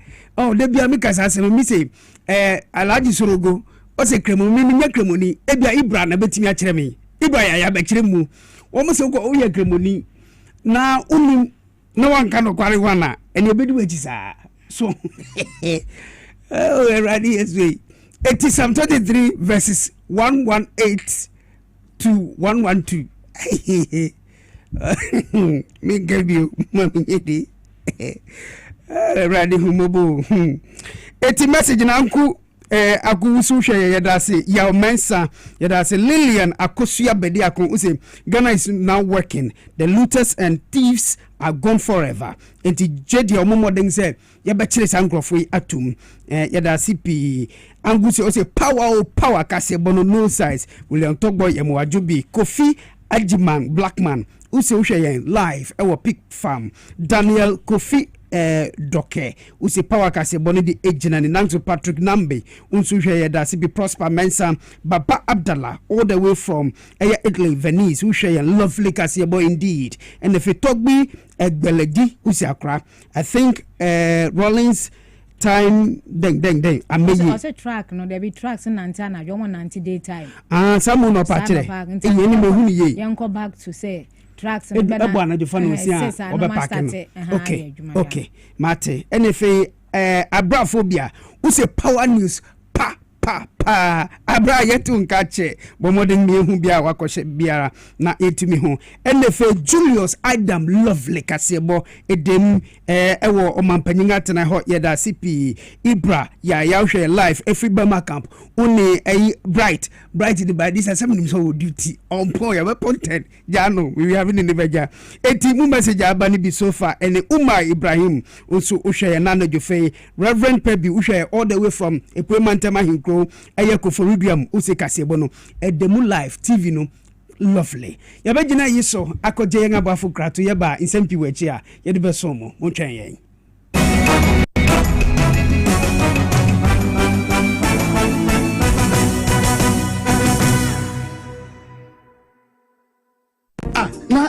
De bia mi kasa se mi se Alhaji Sorogo o se kremu mi nya kremu ni e bia Ibra na betimi a kire mi. Ibra ya be kire mu. Wo mo se ko o ye kremu ni na uni no wan kan kware wana ene obedu aji sa. So ready as we. It is Psalm 23 verses 118 to 112. Me give you mommy. Ready humobo. Eti message na anku akusu hwe yedase ya mensa yedase Lillian akosua bedi akon use Ghana is now working. The looters and thieves are gone forever. Enti jedi omomodeng say yebekire sankrofo atum yedase pi angusi ose power Kasiebo no size William Togboy Yemwajubi Kofi Ajiman Blackman use hwe live ewo Pig Farm Daniel Kofi Doke use power Kasiebo no di ejina ni Nanto Patrick Nambe unsu hwe da sibi Prosper Mensa Baba Abdallah all the way from Italy Venice hwe lovely Kasiebo indeed and if it Togbi Egbeledi use Accra I think Rollins time deng ameyi also track no there be tracks in Antana you want 90 day time some no patire eni mo hunu ye yanko back to say tracks and better na jo fanu si a obe parking okay mate NFA abraphobia who say power news pa abra yetu nkache bomodin mi hu bia wakoshe biara na etimi hu NFA Julius Adam Lovely Kasiebo edem ewo omampanyinga tena ho yeda CP Ibra ya hwe live every Bama camp oni bright the by this assembly so duty on point ya content jano we having in the beja eti mu message abani bi so far ene Umar Ibrahim also hwe na na jofe Reverend Pebi hwe all the way from Ekwemantema Hinkro Ayakoforidium use Kasiebo no edemu live TV no lovely yabegina yiso akoje yenga bafo krato yeba insempi wechi a yede beso mo twen yen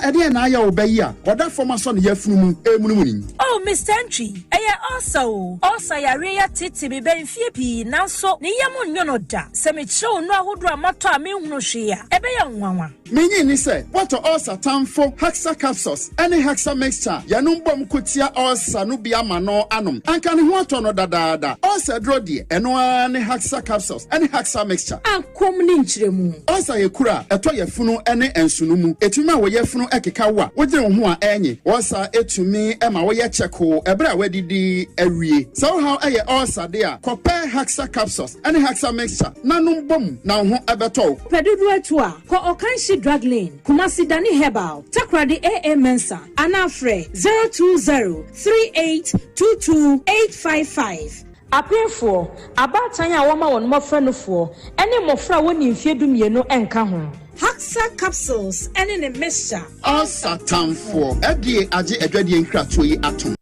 ede na aya obeyi a oda former son yefunu mu emunumuni. Oh, Mr. Entry, also yare ya titi bi ben fie pi nanso ne yemu nyono da. Se me chew no ahodo amato a me hunu hwe a ebe ya nwanwa. Menyi ni se what ulcer tamfo Haxa capsules any Haxa mixture yanum bom kotia ulcer no bia ma no anom. Anka ne ho ato no dadaada. Ulcer dro de eno ani Haxa capsules any Haxa mixture. Ankom ni nchiremu. Ulcer ye kura eto yefunu ene ensunu mu. Etumi a wo yefunu ekeka wo a wogire wo ho a enye. Ulcer etumi ema wo ye cheko ebra wadidi awie. So how eye ulcer de a compare Haxa capsules any Haxa mixture nanum bom na ho ebeto. Pedudu etu a ko Okanshi Drug Lane, Kumasi Dani Herbal, Takradi AA Mensa, Anafre 020-3822-855. Appear about Tanya Wama on more friend for any more fra when you fear do me no enka. Haxa capsules and in a mixture. All Satan for FDA Aji Edwedi and Kratui atom.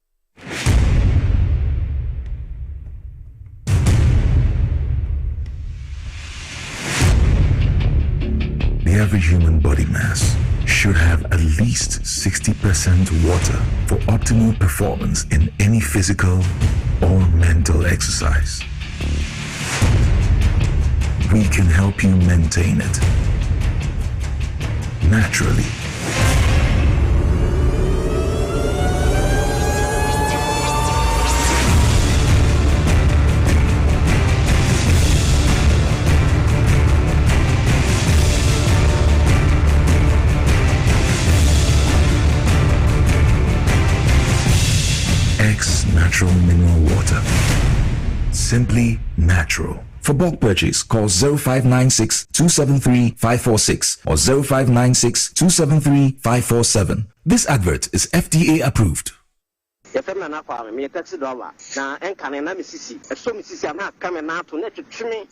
The average human body mass should have at least 60% water for optimal performance in any physical or mental exercise. We can help you maintain it naturally. Natural mineral water. Simply natural. For bulk purchase, call 0596 273 546 or 0596 273 547. This advert is FDA approved. Yefema na kwa me taxi driver na enkane na misisi so misisi ama kame na to na twetwe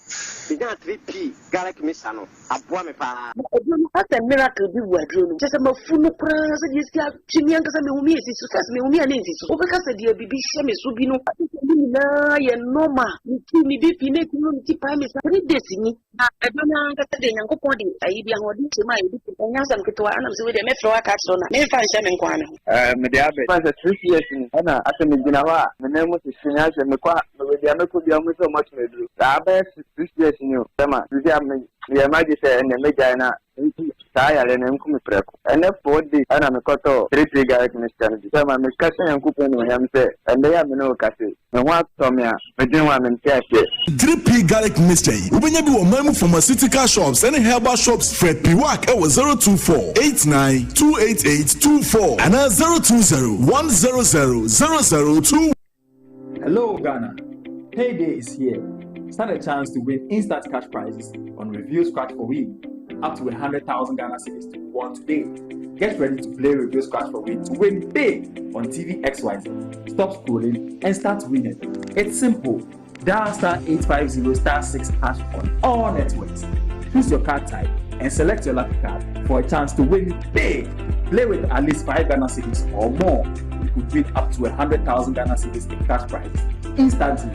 binya 3p garlic mixer no aboa me pa odunu asa miracle bi wadru no just ma funu kra se di sia twini anka se me humi esisi so se me humi ana esisi o beka se di bibi hye me so bi no ni na ye normal mi BP na ti no ti pa me sa 3 days ni na edona anka se de nyankopon di ayi bi ahodi se ma yi bi nyasa mketo ana se we de me fro aka so na me fa nche me nkwa me me de abe fa 3 years ni ana aseme gina wa me mo se shinya se me kwa me de ameko bi amu so much me dru da ba 6 years ni o tema bi am ya maji se ene meja na saya le nem kumi preko ene 4 days ana me koto 3 garlic mixture ni tema me kase yankupo no yam se ende ya me no kase me wa to me a me din wa me ntiase 3p garlic mixture ubenya bi wo mamu pharmaceutical shops and herbal shops Fred Piwak e wo 02489288824 and 020100002. Hello Ghana, payday is here. Stand a chance to win instant cash prizes on Review Scratch for Win, up to 100,000 Ghana cedis to be won today. Get ready to play Review Scratch for Win to win big on TV XYZ. Stop scrolling and start winning. It's simple. Dial *850*6# on all networks. Choose your card type and select your lucky card for a chance to win big. Play with at least 5 Ghana cedis or more. You could win up to 100,000 Ghana cedis in cash prizes instantly.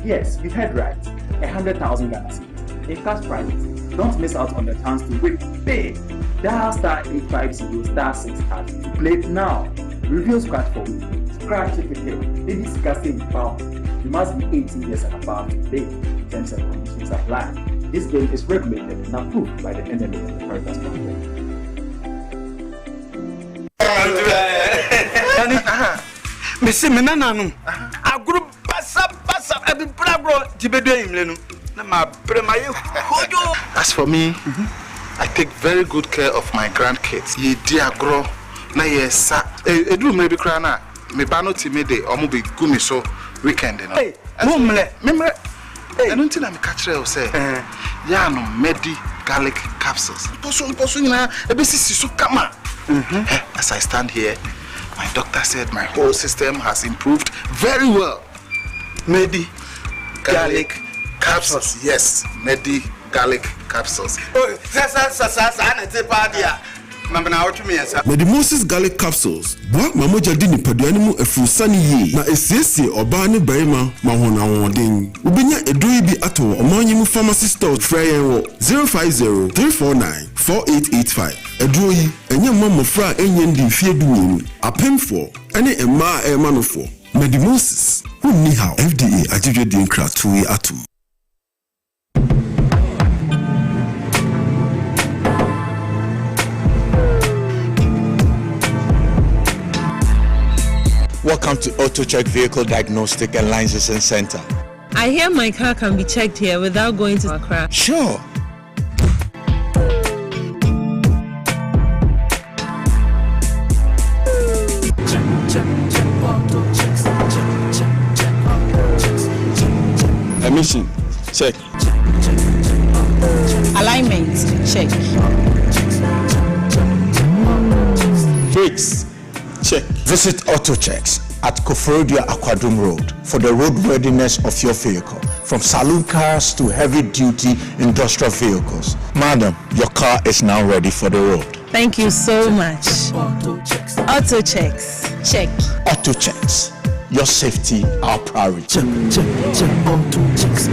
Yes, you heard right. 100,000 Ghana cedis in cash prizes. Don't miss out on the chance to win big. Dial *850*6# to play it now. Review Scratch for Win. Scratch it again. It is casting pound. You must be 18 years and above to play. Terms and conditions apply. This game is regulated and approved by the NMA and the Caritas Bank. Mesi menana no aguru basa abi brabro tibedo imle na ma premaye hojo. As for me, I take very good care of my grandkids. Ye di agro na ye sa edu me bi kra na me ba no ti me de omo be gumi so weekend no. Hey, memre enu nti na me ka kire o say ya no medi garlic capsules. Poso nyina e be sisi so kama. As I stand here, my doctor said my whole system has improved very well. Medi garlic capsules. Yes, Medi garlic capsules. Oh, sasa na te pa dia. Medimosis garlic capsules. Boa mamoja di nipadua mu efurusani yi na esiesie oba ne barima ma hona wodin. Ubenya edoi bi ato omanyi mu pharmacy store frey wo 050-349-4885. Edoi enye mamofra enye ndi fie duwenu. Apemfo ene emma emanofo. Medimosis. Unni how FDA ajije di nkra tuwe atum. Welcome to AutoCheck Vehicle Diagnostic and Licensing Center. I hear my car can be checked here without going to Accra. Sure. Emission, check. Alignment, check. Brakes, check. Visit AutoChecks at Koforodia Aquadrum Road for the roadworthiness of your vehicle, from saloon cars to heavy-duty industrial vehicles. Madam, your car is now ready for the road. Thank you so much. AutoChecks, check. AutoChecks, your safety, our priority. Check, AutoChecks.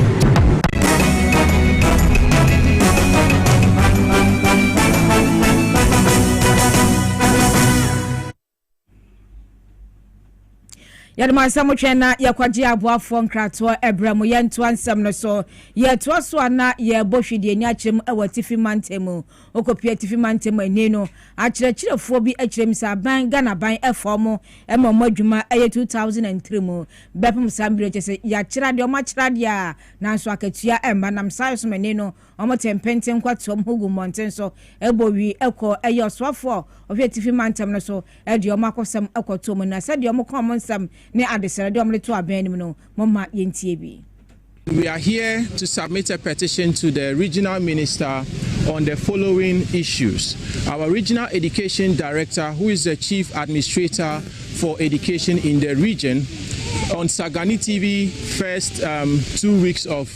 Yadma samotwe na yakwaje aboafo nkrato ebremu yentu ansem no so yeto so ana ye bohwede ni akyerem awatifi mantemu okopia tifi mantemu ani no akyerɛkyerɛfo bi akyerem sa ban Ghana ban efomo emamo adwuma eye 2003 mu bepem sambire kyese yakyerɛ de omakyerɛ a nanso akatua emba nam sayo so mani no omotempenten kwatom hogu monten so ebowi ekɔ eye oswafo ofie tifi mantem no so ede omakosam ekotom na sɛ de omokɔ monsam ne adesere de omleto abenim no mama yentie bi. We are here to submit a petition to the regional minister on the following issues. Our regional education director, who is the chief administrator for education in the region, on Sagani TV first 2 weeks of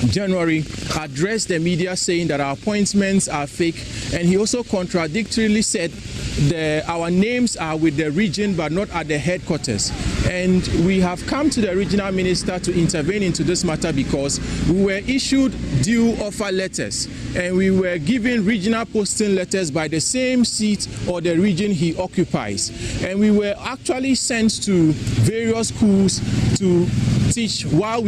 January, addressed the media saying that our appointments are fake, and he also contradictorily said our names are with the region but not at the headquarters. And we have come to the regional minister to intervene into this matter because we were issued due offer letters and we were given regional posting letters by the same seat or the region he occupies. And we were actually sent to various schools to teach while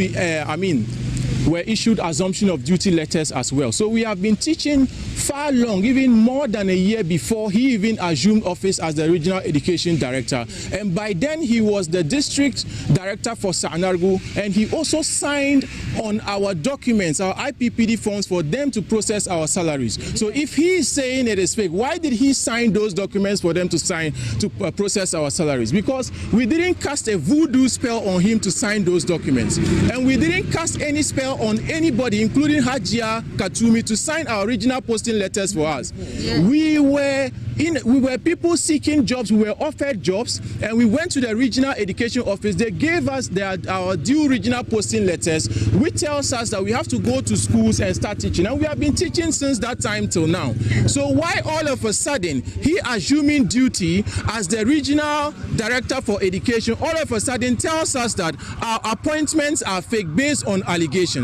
were issued assumption of duty letters as well. So we have been teaching far long, even more than a year before he even assumed office as the regional education director. And by then he was the district director for Sanargu, and he also signed on our documents, our IPPD forms, for them to process our salaries. So if he is saying it is fake, why did he sign those documents for them to sign to process our salaries? Because we didn't cast a voodoo spell on him to sign those documents, and we didn't cast any spell on anybody, including Hajia Katumi, to sign our original posting letters for us. Yeah. We were people seeking jobs. We were offered jobs, and we went to the regional education office. They gave us our due regional posting letters, which tells us that we have to go to schools and start teaching. And we have been teaching since that time till now. So why all of a sudden he assuming duty as the regional director for education all of a sudden tells us that our appointments are fake based on allegations?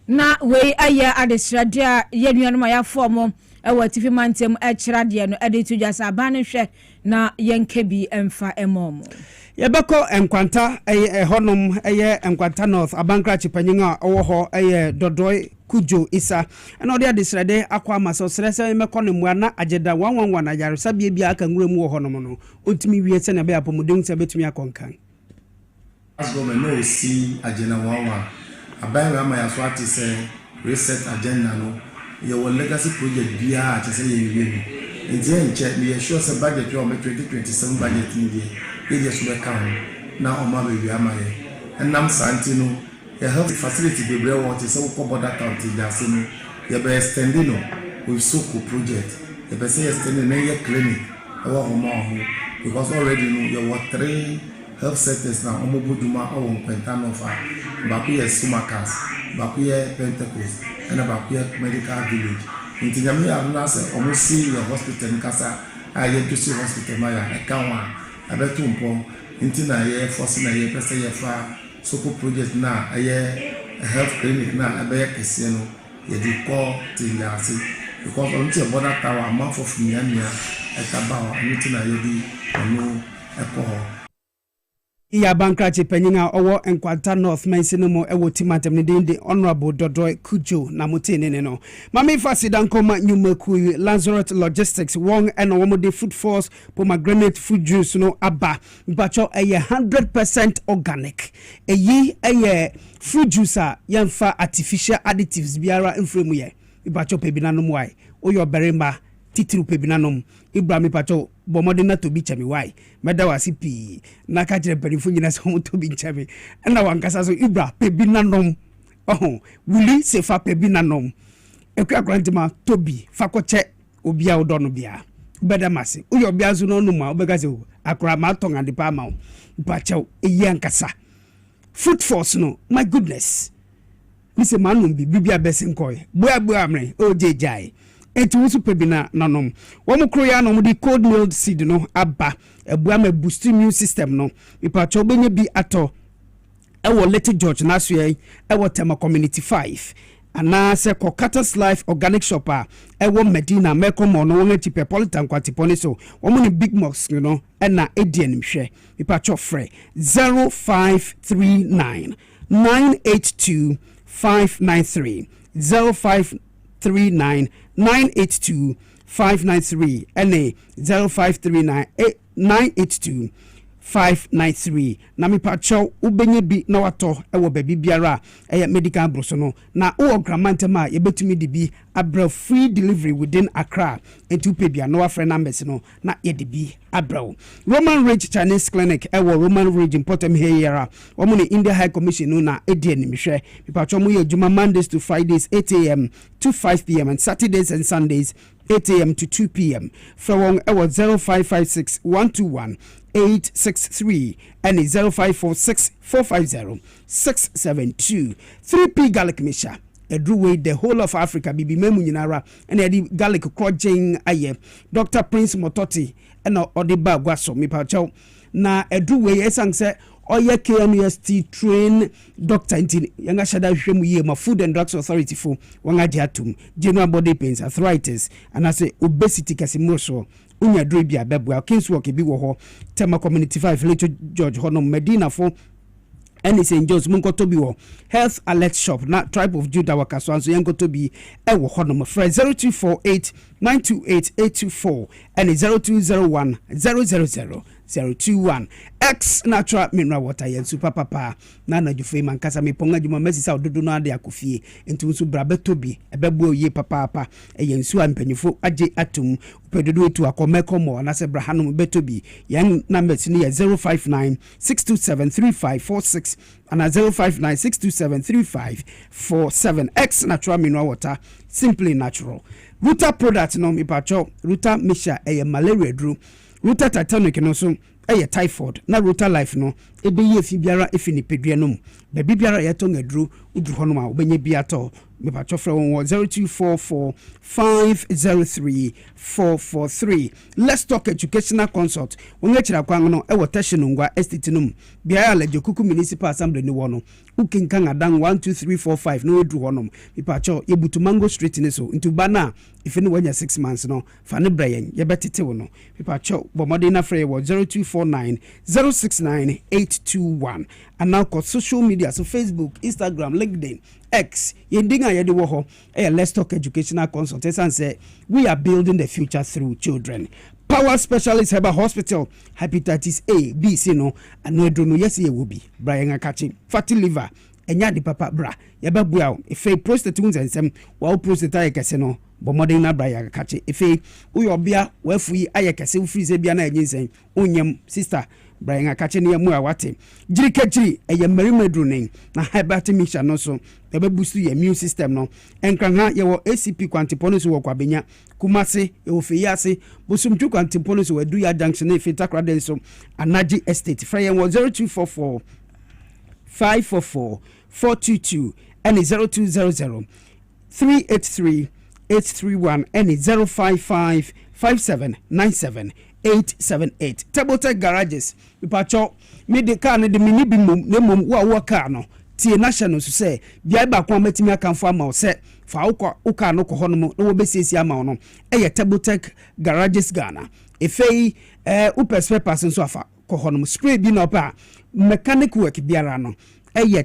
Na we aya adesradia yenuanu ma ya formo ewa tifi mantem ekyerade no ede to jasa ban hwe na yenkebi emfa emomo yebeko enkwanta honom enkwanta north abankra chipanyinga owo ho dodoi kujo isa na odi adesrade akwa maso srese emeko ne muana ageda 111 ayaresa bia aka nwuremu wo honom no ontimi wie se na be apomodem se betumi akonkan asgome no si agena 111 abai ama ya so ati se reset agenda no your legacy project bia ati se ye wie nje nche me sure se budget yo 2027 budget ni die so be kan na o ma be ama ye enam santi no ye health facility be bre want se wo border town ti da se no ye be extend no with soko project ye be say extend na ye clinic e wo ho ma ho because already no you were 3 health centers na omoboduma o nkwenta no fa baku ye sumakas baku ye Pentecost and baku ye medical village nti nyame ya no ase omo see your hospital nkasa aye to see hospital ma ya eka wa abeto mpo nti na ye force na ye pese ye fa soko project na aye health clinic na abe kese no ye di ko ti ya se because on ti border tower ma for funya nia etaba wa nti na ye di ono eko iya bankrache penyinga owo enkwanta north mensino mo ewo timatem ne de honorable Dodoi Kujo na mutene no mami fasida nkoma nyumaku Lazarus Logistics won eno wo de food force pomegranate food juice no aba bacho eye 100% organic eyi eye fruit juice a yemfa artificial additives biara mfremu ye bacho pebina no mwai oyo berema titiru pebinanom Ibrahim pacho bomode na to bi chami why meda wasi pi na ka jere perifo nyina so to bi chami na wankasa so Ibra pebinanom wuli se fa pebinanom ekwa grantima to bi fakoche obia odono bia beda mase uyo bia zu no no ma obega se akora ma tonga de pa ma pacho eyi ankasa food force no my goodness mise manum bi bibia besin koy boa amre ojejai enti wusu pebina nanom wo kro ya no di cold milled seed no aba ebua ma boost immune system no ipa cho benye bi ato ewo Little George na so e ewo Tema community 5 ana se Kokatas Life organic shop a ewo Medina Mekomo no won Metropolitan Kwatiponi so wo ni big mosque no na edien hwe ipa cho frɛ 0539 982 593 0539 982 593 NA 0539 982 593 na mi pacho ubenye bi na wato ewo baby biara medical broso no na o gramantema ye betumi di bi abra free delivery within Accra and two pebia no afre numbers no na ye di bi abra Roman Ridge Chinese Clinic ewo Roman Ridge important here yara omo ni India High Commission no na edie ni mihwe mi pacho mo ye juma Mondays to Fridays 8 a.m. to 5 p.m. and Saturdays and Sundays 8 a.m. to 2 p.m. From ewo 0556 121 863 and 0546 450 672 3P garlic misha edru way the whole of Africa bibi memu nyinara and edi garlic crojing aye Dr. Prince Mototi and odiba gwaso mi pacho na edru way esangse oye KNUST train doctor inti yanga shada hwemu ye ma Food and Drugs Authority for wanga diatum general body pains arthritis and ase obesity kasimoso unya dribia bebwa Kingswalk bi wo ho Tema community 5 Little George hono Medina for any St. John's munkoto bi wo health alert shop na tribe of Judah wakaswan so yankoto bi e wo hono mo frɛ 0248 928 824 and 0201 000 021 X natural mineral water yen super papa na na jufe man kasa me ponga juma mesi sa ododo no ade akofie enti nso brabeto bi ebebo ye papa yen su ampanyifo age atum upedodo etu akomekomo na se brahanu beto bi yen numbers ni 059 627 3546 and 059 627 3547 X natural mineral water simply natural Ruta product no mi pacho Ruta misha malaria dru Ruta Titanic no so typhoid na Ruta Life no ebe ye fi biara efi ni pedua no baby biara ye to ngadru udru hono ma obenye biato me pa chofre won 0244 503 443 Let's Talk Educational Consult won echira kwan no e wotashin ngwa estate no biara la Jokuku Municipal Assembly ni wono ukinkan adan 12345 no edru hono me pa cho yebutu Mango Street ni so into bana if any when 6 months no fa ne brayen ye betete wono me pa cho bomode na frɛ wo 0249 069 821 and now call social media so Facebook, Instagram, LinkedIn, X. Yendinga yedi wo ho Let's Talk Educational Consultants and say we are building the future through children. Power Specialist Herbal Hospital, hepatitis A, B, C no and no drono yes ye will be Brian Akachi, fatty liver, enya di papa bra. Yaba bua efe prostate wounds and some wa prostate ayekase no bomode na Brian Akachi efe uyobia wafu ayekase freeze bia na enyin onyem sister Brian Akachi ne mu awate jirikachiri eye merimedrunen na hypertension no so ebe boost your immune system no enkranha ye wo ACP kwantipono wo kwabenya kumase e ofeyase bosumtwu kwantipono so wadu ya junction e fitakrade so anaji estate frey 0244 544 422 and 0200 383 831 any 055 5797 878 Tabletech Garages Pacho made car ne de mini bimum ne mum wa car no tie national so say bia ba kwa matimi aka fo ama se fa uka no ko hono no wo besiesie ama no Tabletech Garages Ghana efei upespe person so afa ko hono spray bi no pa mechanic work biara no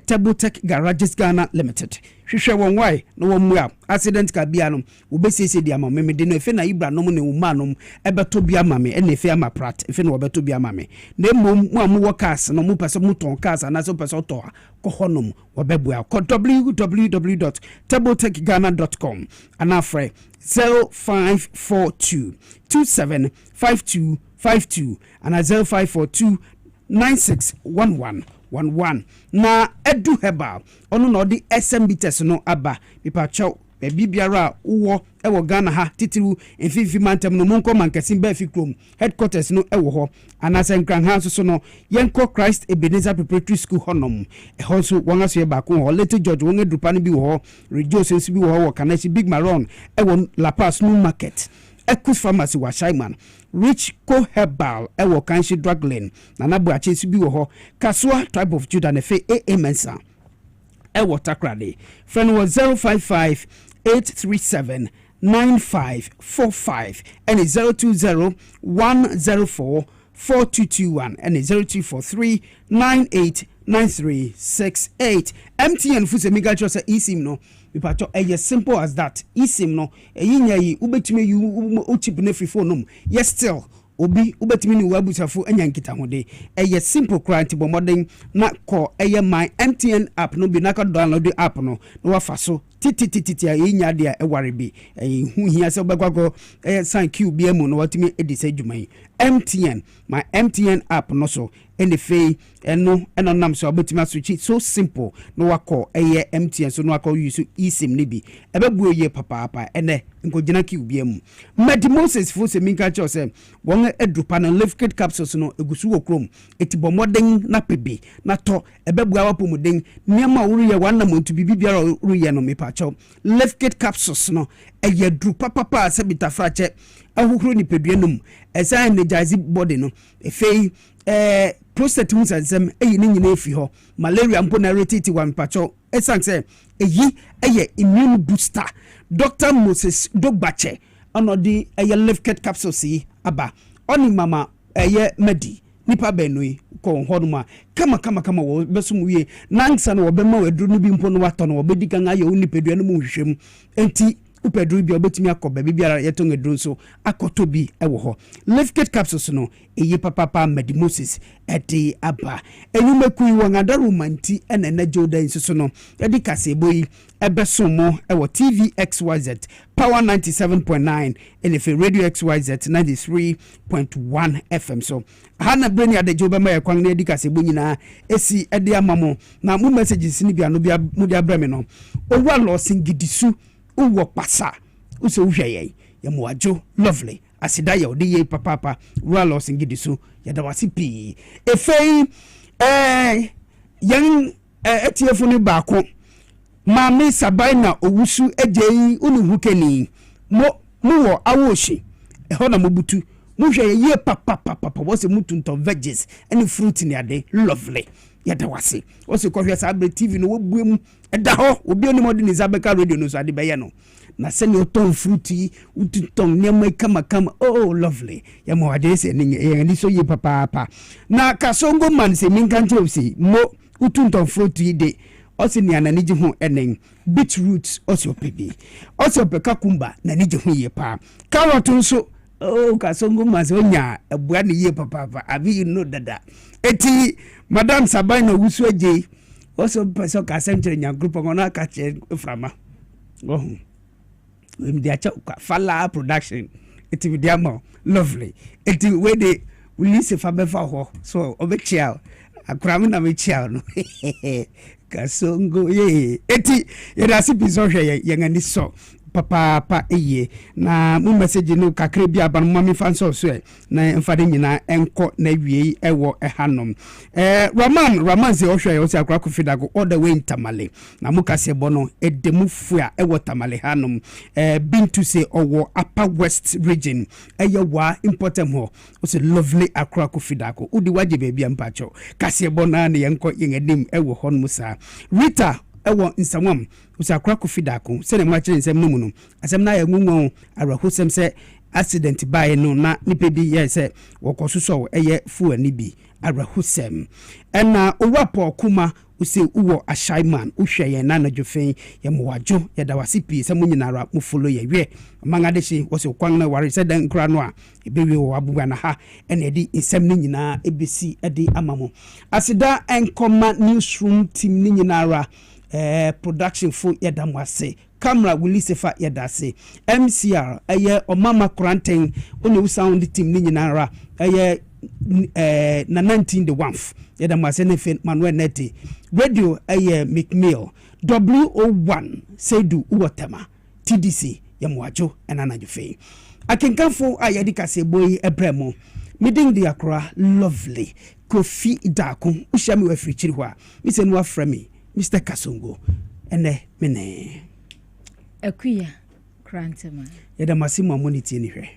Tabletech Garages Ghana Limited hwehwe won why no wo mu accident ka bia no wo besiesie di ama me de no efe na ibra no ne uma no ebeto bia ma me na efe ama prat efe no obeto bia ma me na mom mu amu workers no mu pese mu ton cars na so pese to ko honom wo bebua ko www.tabletechghana.com and afre 0542 275252 and 0542 961111 na edu heba onu no di SMB test no aba bipacho bibiara wo ewo Ghana ha titiru enfifi mantem no monko mankesin ba fi krom headquarters no ewo ho anasa nkran ha so no yenko Christ Ebenezer Preparatory School honom honso won aso ba ko ho Little George won edupa no bi wo ho rejoice bi wo ho Kanachi Big Maron ewo La Paz no market Ekus Pharmacy wa Shaiman Rich Co Herbal ewo Kanshi Drug Lane na nabu ache bi wo ho Kasua Tribe of Judah ne fe Mensa ewo Takrade friend was 055 837 9545 and 020 104 4221 and 0243 989368 MTN fuse mega chose eSIM no bipacho as simple as that eSIM no eyinya yi ubetime yu chip na free phone no yes still obi ubetime ni wabusafo anya nkita hode simple crant bo modern na call my MTN app no bi na ka download app no na wafa so titi eyinya dia eware bi hu hia se obegwago sign Q bi emu no watime edise dwuman MTN my MTN app no so and the fee eno nam so obetime switch so simple no wako MTN so no wako use eSIM ni bi ebebuo ye papa ene nkogina Q bi emu Medimoses fo se minka cho se won edrupa na lift kit capsules no egusu wo krom etibo modern na pebe na to ebebua wapomuden niam awuru ye wan na montu bibiara ru ye no mepacho lift kit capsules no dru papa se bitafrache ahukuru ni peduenum esa energize body no efei prostate musansem ni nyina efi ho malaria mpo na rate one pacho esan se immune booster Dr. Moses Dogbache onodi lift kit capsules aba oni mama medi nipa benui ko honuma kama wo besum wie nansa no obema wadru no bi mpo no wato no obedikan aye onipedua no mu hwehwem enti upedru bi obetimi akoba bibiara yeton edru so akoto bi ewo ho lift kit capsules no papa Medimoses eti aba enyumeku won adaru manti enena joda nsuso no edi Kasiebo yi ebesomo ewo TV XYZ Power 97.9 and if Radio XYZ 93.1 FM so hana breni adejo be ma yakwan na edi Kasiebo nyina esi edi amamo na mu messages ni bia no bia mu dia breme no owa lo singidisu uwo pasa uso uhweye ya muajo lovely asida ya odi papa rualo singidisu ya dawasi pi efei yan etiefu ni baako mami sabaina owusu ejei unu hukeni mo wo awoshi ehona mobutu muhweye ye papa wose mutunto veggies any fruit ni ade lovely ya dawasi wose kohwe sabre TV no wobuem eda ho obi oni modern Zabeka radio no so ade be ye no na send your ton fruity ututon nyama kama oh lovely ya mo ade se ni so ye papa na kasongo man se minka ntosi mo utunton fruity de osi ni ananiji ho enen beetroot osi opebi osi opeka kumba na niji ho ye pa carrot nso oh kasongo man se onya ebua ni ye papa abi you know dada eti madam Sabaina wusu eje oso peso ka sentre nya group ngona ka che frama oh we dey fala production it be diamo lovely it we dey release fa befa ho so obechia akurami na mechia no kasongo ye eti ye da si bizo hwe ye ngani so papa eye na mu message no kakra bi aba no mami fan so na mfade nyina enko na wie ewo ehanom Raman ze ohwe yo se akra kofidago all the way in Tamale na mu Kasiebo no edemu fua ewo Tamale hanom Bintu se owo Upper West region eyewa important ho o se lovely akra kofidago udi waje baby ampacho Kasiebo na ne yenko yenim ewo hon musa Rita ewo Nsawam usa akra kofidago se ne ma kire nsem no mu no asem na yenwu arahosem se accident by no na nipa bi ye se wokososo eye fu ani bi arahusem ena owapo kuma use uwo ashaiman uhwe ye na nadwofen ye mowajo ye dawase pi se munyinara mu follow ye we mangadeshi wose kwan na ware se dan kra no a ebewe wo abuga na ha ena edi nsem ni nyina ebesi edi amamo asida enkoma newsroom team ni nyinara production for yedamwase camera Willisefa yedase MCR eye omama quarantine onu sound team ni nyinara eye na 19 the one yedamwase ne Manuel Neti radio eye McMill W01 Sedu Uwatema TDC yamwajo enanajufe akenkanfo ayedi Kasiebo yi ebremo meeting the Accra lovely Kofi Dako ushami we frichiri hwa mise no afremi Mr. Kasongo ene mene Akuya Krantema yeda masimo amoniti ni hwe